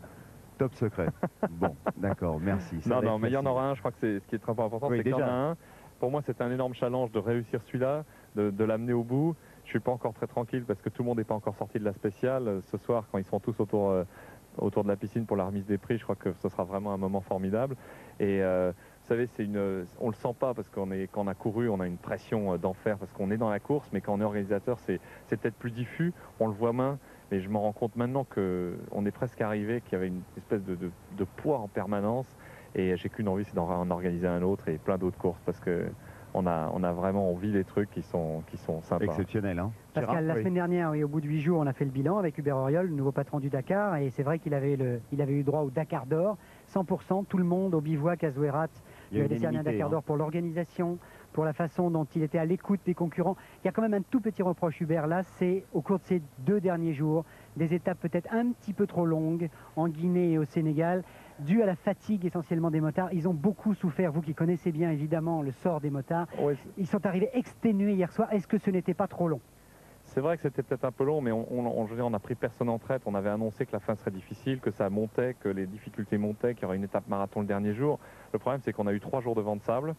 Top secret. Bon, d'accord, merci. Non, mais il y en aura un, je crois que ce qui est très important, c'est qu'il y en a un. Pour moi, c'est un énorme challenge de réussir celui-là, de l'amener au bout. Je suis pas encore très tranquille parce que tout le monde n'est pas encore sorti de la spéciale. Ce soir, quand ils seront tous autour de la piscine pour la remise des prix, je crois que ce sera vraiment un moment formidable. Et vous savez, on le sent pas parce quand on a couru, on a une pression d'enfer parce qu'on est dans la course, mais quand on est organisateur, c'est peut-être plus diffus, on le voit moins. Mais je me rends compte maintenant qu'on est presque arrivé, qu'il y avait une espèce de poids en permanence. Et j'ai qu'une envie, c'est d'en organiser un autre et plein d'autres courses parce que on a vraiment envie des trucs qui sont sympas. Exceptionnels, hein. Pascal, la semaine dernière, oui, au bout de 8 jours, on a fait le bilan avec Hubert Auriol, le nouveau patron du Dakar, et c'est vrai qu'il avait eu droit au Dakar d'or, 100%, tout le monde au bivouac à Zouérat lui a décerné un Dakar d'or pour l'organisation, pour la façon dont il était à l'écoute des concurrents. Il y a quand même un tout petit reproche, Hubert, là, c'est au cours de ces 2 derniers jours, des étapes peut-être un petit peu trop longues en Guinée et au Sénégal, dû à la fatigue essentiellement des motards. Ils ont beaucoup souffert, vous qui connaissez bien évidemment le sort des motards. Oui. Ils sont arrivés exténués hier soir. Est-ce que ce n'était pas trop long? C'est vrai que c'était peut-être un peu long, mais on a pris personne en traite. On avait annoncé que la fin serait difficile, que ça montait, que les difficultés montaient, qu'il y aurait une étape marathon le dernier jour. Le problème, c'est qu'on a eu 3 jours de vent de sable,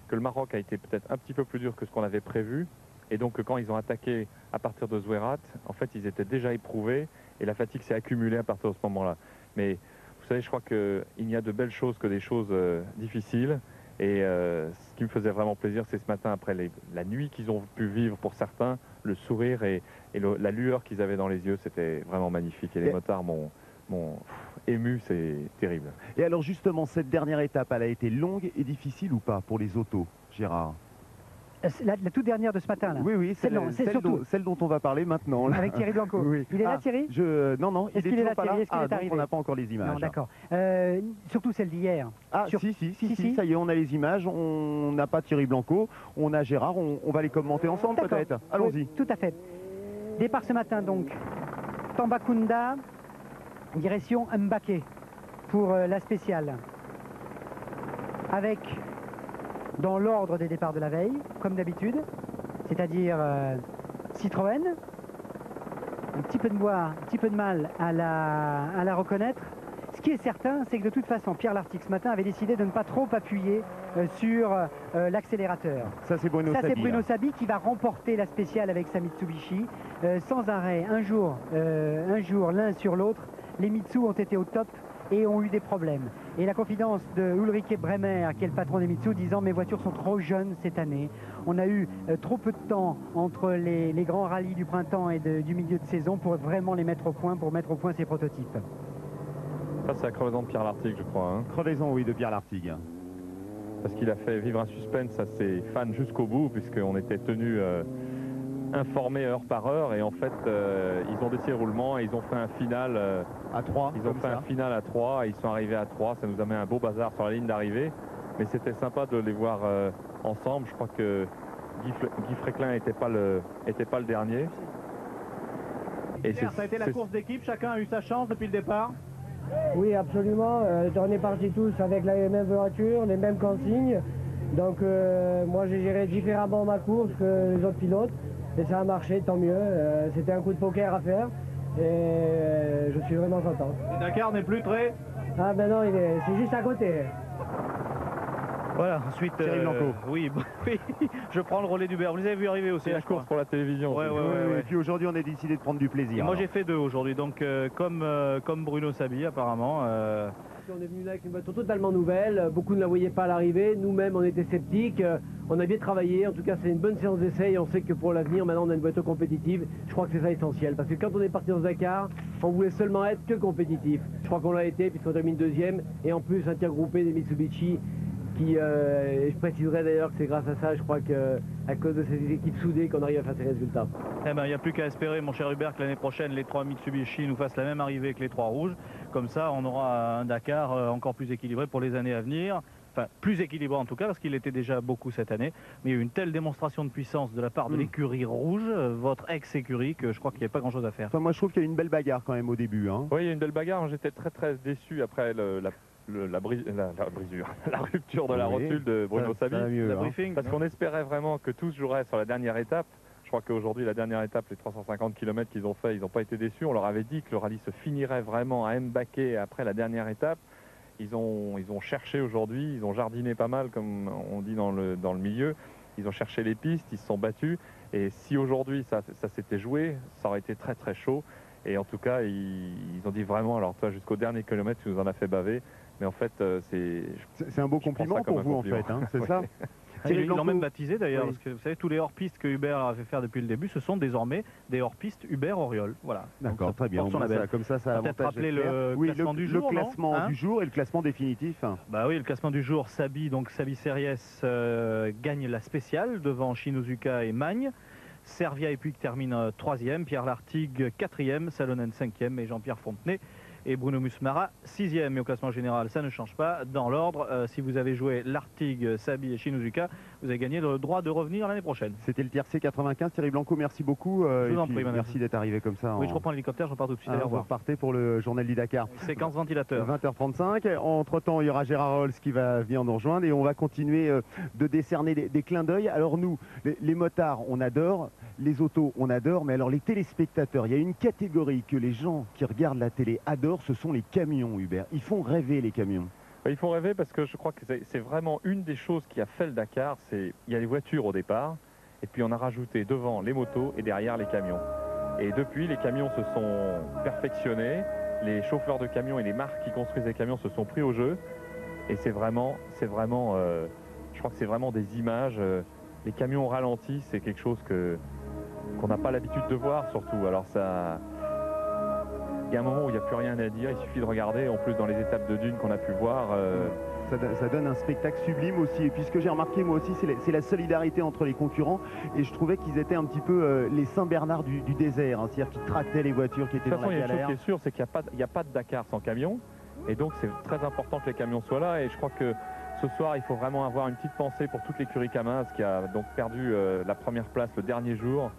que le Maroc a été peut-être un petit peu plus dur que ce qu'on avait prévu. Et donc, quand ils ont attaqué à partir de Zouérat, en fait, ils étaient déjà éprouvés et la fatigue s'est accumulée à partir de ce moment-là. Mais vous savez, je crois qu'il n'y a de belles choses que des choses difficiles. Et ce qui me faisait vraiment plaisir, c'est ce matin, après la nuit qu'ils ont pu vivre pour certains, le sourire et la lueur qu'ils avaient dans les yeux, c'était vraiment magnifique. Et les motards m'ont ému, c'est terrible. Et alors justement, cette dernière étape, elle a été longue et difficile ou pas pour les autos, Gérard? La toute dernière de ce matin, là. Oui, celle dont on va parler maintenant. Là. Avec Thierry Blanco. Oui. Il est là, Thierry? Non, il est toujours pas là. Donc on n'a pas encore les images. Non, d'accord. Surtout celle d'hier. Ah, si, ça y est, on a les images. On n'a pas Thierry Blanco, on a Gérard. On va les commenter ensemble peut-être. Allons-y. Oui, tout à fait. Départ ce matin, donc. Tambacounda, direction Mbaké pour la spéciale. Avec... dans l'ordre des départs de la veille, comme d'habitude, c'est-à-dire Citroën, un petit peu de bois, un petit peu de mal à la reconnaître. Ce qui est certain, c'est que de toute façon, Pierre Lartigue ce matin avait décidé de ne pas trop appuyer sur l'accélérateur. Ça c'est Bruno Sabi qui va remporter la spéciale avec sa Mitsubishi, sans arrêt, un jour l'un sur l'autre. Les Mitsu ont été au top et ont eu des problèmes. Et la confidence de Ulrike Bremer, qui est le patron des Mitsu, disant mes voitures sont trop jeunes cette année. On a eu trop peu de temps entre les grands rallyes du printemps et du milieu de saison pour vraiment les mettre au point, pour mettre au point ces prototypes. Ça c'est la crevaison de Pierre Lartigue, je crois. Hein. Crevaison, oui, de Pierre Lartigue. Parce qu'il a fait vivre un suspense à ses fans jusqu'au bout, puisqu'on était tenus informés heure par heure, et en fait ils ont décidé le roulement et ils ont fait un final à 3. Ils ont fait un final à 3 et ils sont arrivés à 3. Ça nous a mis un beau bazar sur la ligne d'arrivée, mais c'était sympa de les voir ensemble. Je crois que Guy Fréclin n'était pas le dernier. Et ça a été la course d'équipe, chacun a eu sa chance depuis le départ? Oui, absolument. On est partis tous avec la même voiture, les mêmes consignes. Donc moi j'ai géré différemment ma course que les autres pilotes. Et ça a marché, tant mieux. C'était un coup de poker à faire. Et je suis vraiment content. Le Dakar n'est plus très... Ah ben non, c'est juste à côté. Voilà, ensuite... oui, je prends le relais d'Hubert. Vous les avez vu arriver aussi. C'est la course pour la télévision. Ouais. Et puis aujourd'hui, on a décidé de prendre du plaisir. Et moi, j'ai fait 2 aujourd'hui. Donc, comme Bruno Sabi, apparemment... On est venu là avec une voiture totalement nouvelle, beaucoup ne la voyaient pas à l'arrivée, nous-mêmes on était sceptiques, on a bien travaillé, en tout cas c'est une bonne séance d'essai et on sait que pour l'avenir maintenant on a une voiture compétitive, je crois que c'est ça essentiel, parce que quand on est parti dans Dakar, on voulait seulement être que compétitif, je crois qu'on l'a été puisqu'on termine 2e, et en plus un tir groupé des Mitsubishi, qui, je préciserai d'ailleurs que c'est grâce à ça, je crois qu'à cause de ces équipes soudées qu'on arrive à faire ces résultats. Eh ben, il n'y a plus qu'à espérer, mon cher Hubert, que l'année prochaine, les 3 Mitsubishi nous fassent la même arrivée que les 3 rouges, Comme ça, on aura un Dakar encore plus équilibré pour les années à venir. Enfin, plus équilibré en tout cas, parce qu'il était déjà beaucoup cette année. Mais il y a eu une telle démonstration de puissance de la part de l'écurie rouge, votre ex-écurie, que je crois qu'il n'y avait pas grand-chose à faire. Enfin, moi, je trouve qu'il y a eu une belle bagarre quand même au début. Hein. Oui, il y a une belle bagarre. J'étais très déçu après la brisure, la rupture de la rotule de Bruno Sabi. Parce qu'on espérait vraiment que tout se jouerait sur la dernière étape. Je crois qu'aujourd'hui, la dernière étape, les 350 km qu'ils ont fait, ils n'ont pas été déçus. On leur avait dit que le rallye se finirait vraiment à Mbacké après la dernière étape. Ils ont cherché aujourd'hui, ils ont jardiné pas mal, comme on dit dans le milieu. Ils ont cherché les pistes, ils se sont battus. Et si aujourd'hui ça s'était joué, ça aurait été très chaud. Et en tout cas, ils ont dit vraiment, alors toi, jusqu'au dernier kilomètre, tu nous en as fait baver. Mais en fait, c'est un beau compliment pour vous, en fait, hein, c'est ça? Ils l'ont même baptisé d'ailleurs, parce que vous savez, tous les hors-pistes que Hubert a fait faire depuis le début, ce sont désormais des hors-pistes Hubert Auriol. Voilà. D'accord, très bien. Comme ça a peut-être rappeler le classement du jour. Le classement du jour et le classement définitif. Bah oui, le classement du jour, Sabi Series gagne la spéciale devant Shinozuka et Magne. Servia et Puig terminent 3e, Pierre Lartigue 4e, Salonen 5e et Jean-Pierre Fontenay et Bruno Musmara 6e. Mais au classement général, ça ne change pas. Dans l'ordre, si vous avez joué Lartigue, Sabi et Shinozuka, vous avez gagné le droit de revenir l'année prochaine. C'était le TRC 95. Thierry Blanco, merci beaucoup. Je vous en prie, merci d'être arrivé comme ça. Oui, je reprends l'hélicoptère, je repars tout de suite. Vous repartez pour le journal du Dakar. Séquence ventilateur. 20h35. Entre-temps, il y aura Gérard Rolls qui va venir nous rejoindre et on va continuer de décerner des clins d'œil. Alors nous, les motards, on adore. Les autos, on adore. Mais alors les téléspectateurs, il y a une catégorie que les gens qui regardent la télé adorent, ce sont les camions, Hubert. Ils font rêver, les camions. Ils font rêver parce que je crois que c'est vraiment une des choses qui a fait le Dakar. Il y a les voitures au départ, et puis on a rajouté devant les motos et derrière les camions. Et depuis, les camions se sont perfectionnés, les chauffeurs de camions et les marques qui construisent les camions se sont pris au jeu. Et je crois que c'est vraiment des images. Les camions ralentis, c'est quelque chose qu'on n'a pas l'habitude de voir surtout. Alors il y a un moment où il n'y a plus rien à dire, il suffit de regarder. En plus, dans les étapes de dunes qu'on a pu voir, ça donne un spectacle sublime aussi. Et puis ce que j'ai remarqué moi aussi, c'est la solidarité entre les concurrents. Et je trouvais qu'ils étaient un petit peu les Saint-Bernard du désert, hein, c'est-à-dire qu'ils tractaient les voitures qui étaient dans la galère. Il y a une chose qui est sûre, c'est qu'il n'y a pas de Dakar sans camion. Et donc c'est très important que les camions soient là. Et je crois que ce soir, il faut vraiment avoir une petite pensée pour toute l'écurie Kamaz qui a donc perdu la première place le dernier jour.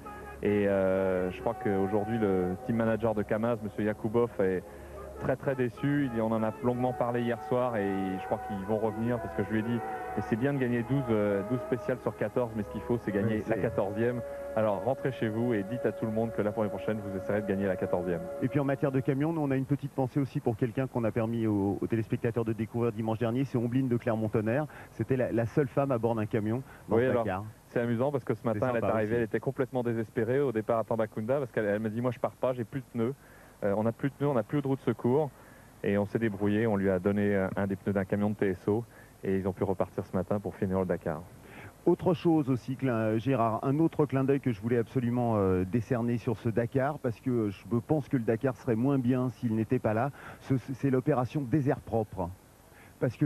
Et je crois qu'aujourd'hui, le team manager de Kamaz, M. Yakoubov, est très déçu. On en a longuement parlé hier soir et je crois qu'ils vont revenir parce que je lui ai dit, et c'est bien de gagner 12 spéciales sur 14, mais ce qu'il faut, c'est gagner la 14e. Alors rentrez chez vous et dites à tout le monde que la prochaine prochaine, vous essaierez de gagner la 14e. Et puis en matière de camions, nous on a une petite pensée aussi pour quelqu'un qu'on a permis aux téléspectateurs de découvrir dimanche dernier, c'est Ombline de Clermont-Tonnerre. C'était la seule femme à bord d'un camion dans le Dakar. C'est amusant parce que ce matin, elle est arrivée, elle était complètement désespérée au départ à Tambacounda parce qu'elle m'a dit, moi je pars pas, j'ai plus de pneus. On n'a plus de pneus, on n'a plus de roue de secours. Et on s'est débrouillé, on lui a donné un des pneus d'un camion de TSO et ils ont pu repartir ce matin pour finir le Dakar. Autre chose aussi, Gérard, un autre clin d'œil que je voulais absolument décerner sur ce Dakar, parce que je pense que le Dakar serait moins bien s'il n'était pas là, c'est l'opération Désert Propre. Parce que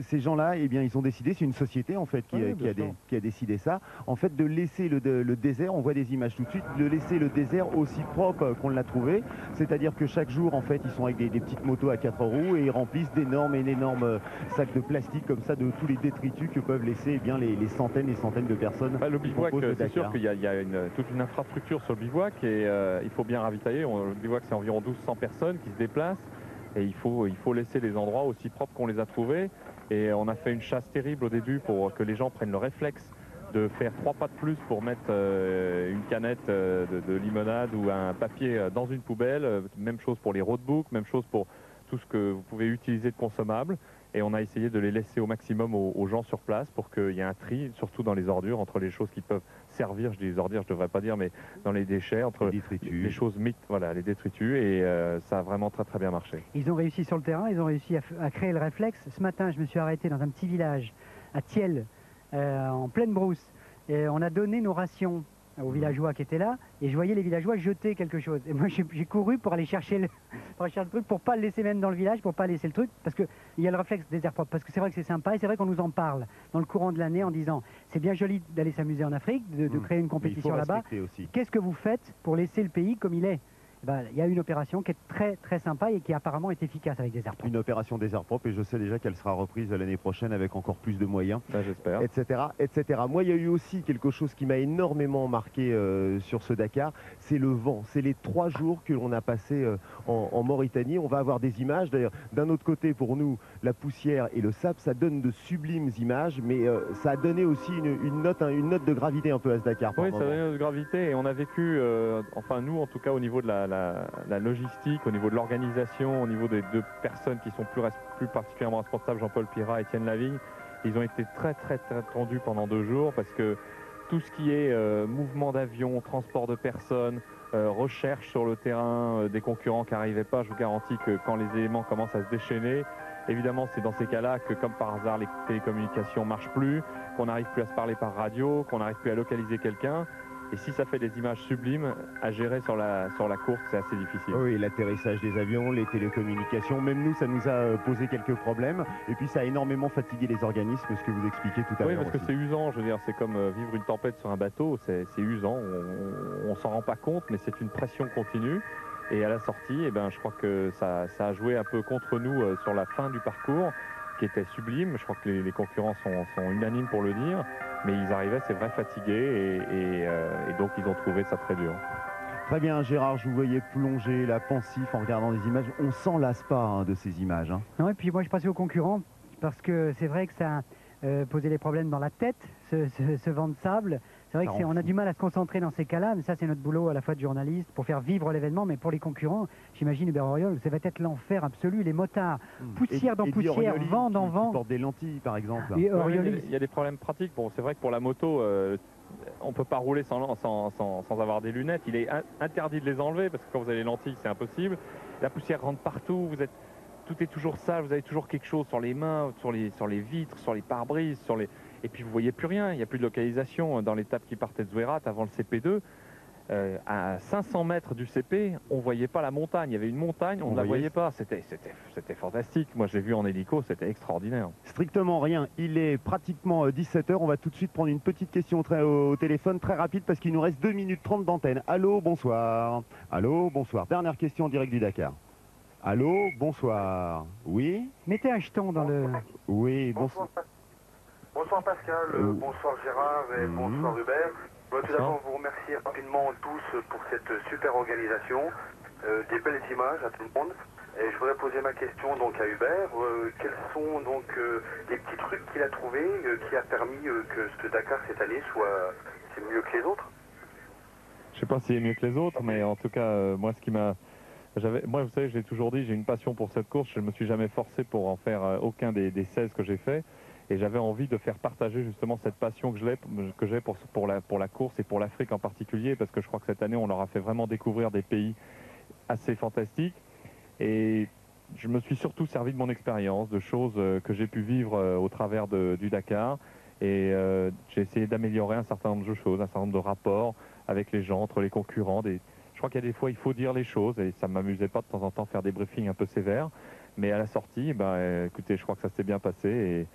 ces gens-là, eh bien, ils ont décidé, c'est une société en fait qui a décidé ça, en fait de laisser le désert, on voit des images tout de suite, de laisser le désert aussi propre qu'on l'a trouvé, c'est-à-dire que chaque jour en fait ils sont avec des petites motos à 4 roues et ils remplissent d'énormes sacs de plastique comme ça de tous les détritus que peuvent laisser eh bien, les centaines et centaines de personnes. Le bivouac, c'est sûr qu'il y a toute une infrastructure sur le bivouac et il faut bien ravitailler. Le bivouac c'est environ 1200 personnes qui se déplacent. Et il faut laisser les endroits aussi propres qu'on les a trouvés. Et on a fait une chasse terrible au début pour que les gens prennent le réflexe de faire 3 pas de plus pour mettre une canette de limonade ou un papier dans une poubelle. Même chose pour les roadbooks, même chose pour tout ce que vous pouvez utiliser de consommable. Et on a essayé de les laisser au maximum aux gens sur place pour qu'il y ait un tri, surtout dans les ordures, entre les choses qui peuvent servir, je dis les ordures, je ne devrais pas dire, mais dans les déchets, entre les choses les détritus, et ça a vraiment très bien marché. Ils ont réussi sur le terrain, ils ont réussi à créer le réflexe. Ce matin, je me suis arrêté dans un petit village à Thiel, en pleine brousse, et on a donné nos rations aux villageois qui étaient là, et je voyais les villageois jeter quelque chose. Et moi, j'ai couru pour aller chercher le truc, pour pas le laisser même dans le village, pour pas laisser le truc, parce qu'il y a le réflexe désert propre, parce que c'est vrai que c'est sympa, et c'est vrai qu'on nous en parle dans le courant de l'année en disant, c'est bien joli d'aller s'amuser en Afrique, de créer une compétition là-bas. Qu'est-ce que vous faites pour laisser le pays comme il est ? il y a une opération qui est très très sympa et qui apparemment est efficace avec des airs propres. Une opération des airs propres, et je sais déjà qu'elle sera reprise l'année prochaine avec encore plus de moyens, j'espère, etc., etc. Moi, il y a eu aussi quelque chose qui m'a énormément marqué sur ce Dakar, c'est le vent. C'est les 3 jours que l'on a passé en Mauritanie. On va avoir des images. D'ailleurs, d'un autre côté, pour nous, la poussière et le sable, ça donne de sublimes images, mais ça a donné aussi une note de gravité un peu à ce Dakar. Oui, ça a donné une note de gravité, et on a vécu, enfin nous en tout cas, au niveau de la logistique, au niveau de l'organisation, au niveau des 2 personnes qui sont plus particulièrement responsables, Jean-Paul Pirat et Étienne Lavigne, ils ont été très tendus pendant 2 jours, parce que tout ce qui est mouvement d'avion, transport de personnes, recherche sur le terrain des concurrents qui n'arrivaient pas, je vous garantis que quand les éléments commencent à se déchaîner, évidemment c'est dans ces cas-là que comme par hasard les télécommunications ne marchent plus, qu'on n'arrive plus à se parler par radio, qu'on n'arrive plus à localiser quelqu'un. Et si ça fait des images sublimes, à gérer sur la course, c'est assez difficile. Oui, l'atterrissage des avions, les télécommunications, même nous, ça nous a posé quelques problèmes. Et puis ça a énormément fatigué les organismes, ce que vous expliquiez tout à l'heure. Oui, parce que c'est usant, je veux dire, c'est comme vivre une tempête sur un bateau, c'est usant, on s'en rend pas compte, mais c'est une pression continue. Et à la sortie, eh ben, je crois que ça a joué un peu contre nous sur la fin du parcours, qui était sublime. Je crois que les concurrents sont unanimes pour le dire. Mais ils arrivaient, c'est vrai, fatigués et donc ils ont trouvé ça très dur. Très bien, Gérard, je vous voyais plonger, la pensif en regardant des images. On s'en lasse pas de ces images. Non, et puis moi je passais aux concurrents parce que c'est vrai que ça posait des problèmes dans la tête, ce vent de sable. C'est vrai qu'on a du mal à se concentrer dans ces cas-là, mais ça c'est notre boulot à la fois de journaliste pour faire vivre l'événement, mais pour les concurrents, j'imagine Hubert Auriol, ça va être l'enfer absolu, les motards, poussière dans poussière, vent dans vent. Qui portent des lentilles par exemple. Et il y a des problèmes pratiques. Bon, c'est vrai que pour la moto, on ne peut pas rouler sans avoir des lunettes. Il est interdit de les enlever parce que quand vous avez les lentilles, c'est impossible. La poussière rentre partout, tout est toujours sale, vous avez toujours quelque chose sur les mains, sur les vitres, sur les pare-brises, et puis vous voyez plus rien, il n'y a plus de localisation. Dans l'étape qui partait de Zouérat avant le CP2, à 500 mètres du CP, on ne voyait pas la montagne. Il y avait une montagne, on ne la voyait pas. C'était fantastique. Moi, je l'ai vu en hélico, c'était extraordinaire. Strictement rien. Il est pratiquement 17 h. On va tout de suite prendre une petite question au téléphone, très rapide, parce qu'il nous reste 2 minutes 30 d'antenne. Allô, bonsoir. Allô, bonsoir. Dernière question en direct du Dakar. Allô, bonsoir. Oui? Mettez un jeton dans le... Oui, bonsoir. Bonsoir Pascal, bonsoir Gérard et bonsoir Hubert. Je voudrais tout d'abord vous remercier rapidement tous pour cette super organisation, des belles images à tout le monde. Et je voudrais poser ma question donc à Hubert. Quels sont donc les petits trucs qu'il a trouvés qui a permis que ce Dakar cette année soit mieux que les autres? Je sais pas s'il est mieux que les autres, mais en tout cas, moi ce qui m'a... Moi, vous savez, j'ai toujours dit, j'ai une passion pour cette course. Je ne me suis jamais forcé pour en faire aucun des 16 que j'ai fait. Et j'avais envie de faire partager justement cette passion que j'ai pour la course et pour l'Afrique en particulier, parce que je crois que cette année, on leur a fait vraiment découvrir des pays assez fantastiques. Et je me suis surtout servi de mon expérience, de choses que j'ai pu vivre au travers du Dakar. Et j'ai essayé d'améliorer un certain nombre de choses, un certain nombre de rapports avec les gens, entre les concurrents. Je crois qu'il y a des fois, il faut dire les choses, et ça ne m'amusait pas de temps en temps faire des briefings un peu sévères. Mais à la sortie, écoutez, je crois que ça s'est bien passé.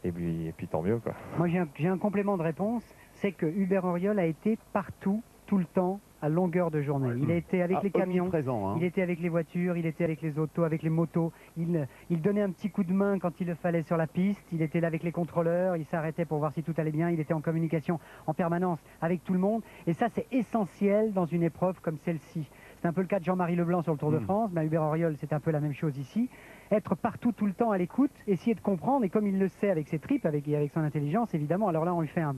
Et puis tant mieux, quoi. Moi j'ai un complément de réponse, c'est que Hubert Auriol a été partout, tout le temps, à longueur de journée. Il a été avec les camions, il était avec les voitures, il était avec les autos, avec les motos. Il donnait un petit coup de main quand il le fallait sur la piste, il était là avec les contrôleurs, il s'arrêtait pour voir si tout allait bien, il était en communication en permanence avec tout le monde. Et ça c'est essentiel dans une épreuve comme celle-ci. C'est un peu le cas de Jean-Marie Leblanc sur le Tour de France, Hubert Auriol c'est un peu la même chose ici. Être partout tout le temps à l'écoute, essayer de comprendre, et comme il le sait avec ses tripes et avec son intelligence évidemment, alors là on lui fait un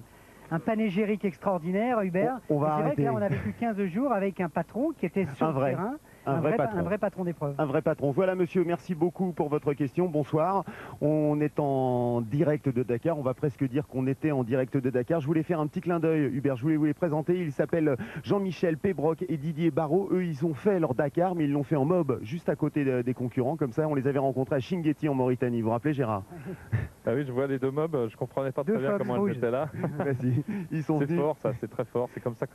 panégyrique extraordinaire, Hubert. C'est vrai que là on a vécu 15 jours avec un patron qui était sur le terrain. Un vrai patron d'épreuve. Un vrai patron. Voilà monsieur, merci beaucoup pour votre question. Bonsoir. On est en direct de Dakar. On va presque dire qu'on était en direct de Dakar. Je voulais faire un petit clin d'œil, Hubert. Je voulais vous les présenter. Ils s'appellent Jean-Michel Pébroc et Didier Barrault. Eux, ils ont fait leur Dakar, mais ils l'ont fait en mob, juste à côté des concurrents. Comme ça, on les avait rencontrés à Chinguetti en Mauritanie. Vous vous rappelez, Gérard? Ah oui, je vois les deux mobs, je comprenais pas très bien comment elles étaient là. Vas-y, ils sont C'est venus. fort, ça, c'est très fort. C'est comme ça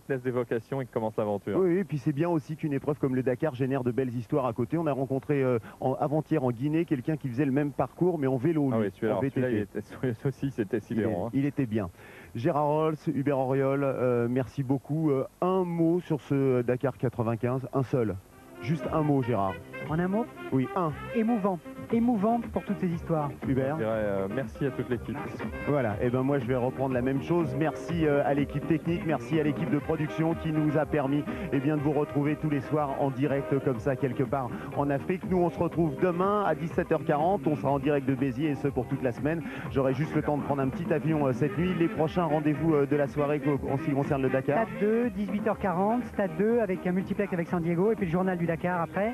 que naissent des vocations et que commence l'aventure. Oui, et puis c'est bien aussi qu'une épreuve comme le Dakar génère de belles histoires à côté. On a rencontré avant-hier en Guinée quelqu'un qui faisait le même parcours mais en vélo. Ah lui, oui, celui-là, en VTT. il était aussi, c'était sidérant. Il était bien. Gérard Rolls, Hubert Auriol, merci beaucoup. Un mot sur ce Dakar 95, un seul. Juste un mot, Gérard. En un mot? Oui, un. Émouvant. Émouvant pour toutes ces histoires. Hubert. Je dirais merci à toute l'équipe. Voilà, et ben moi je vais reprendre la même chose. Merci à l'équipe technique, merci à l'équipe de production qui nous a permis de vous retrouver tous les soirs en direct comme ça quelque part en Afrique. Nous on se retrouve demain à 17h40, on sera en direct de Béziers et ce pour toute la semaine. J'aurai juste le temps de prendre un petit avion cette nuit. Les prochains rendez-vous de la soirée en ce qui concerne le Dakar. Stade 2, 18h40, Stade 2 avec un multiplex avec San Diego et puis le journal du Dakar après.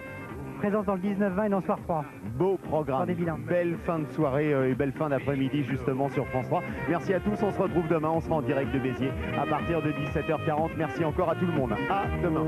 Présence dans le 19-20 et dans le soir 3. Beau programme, des bilans. Belle fin de soirée et belle fin d'après-midi justement sur France 3. Merci à tous, on se retrouve demain, on sera en direct de Béziers à partir de 17h40. Merci encore à tout le monde. À demain.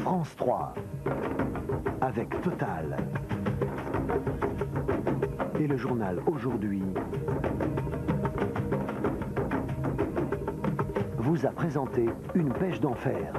France 3, avec Total. Et le journal Aujourd'hui vous a présenté Une pêche d'enfer.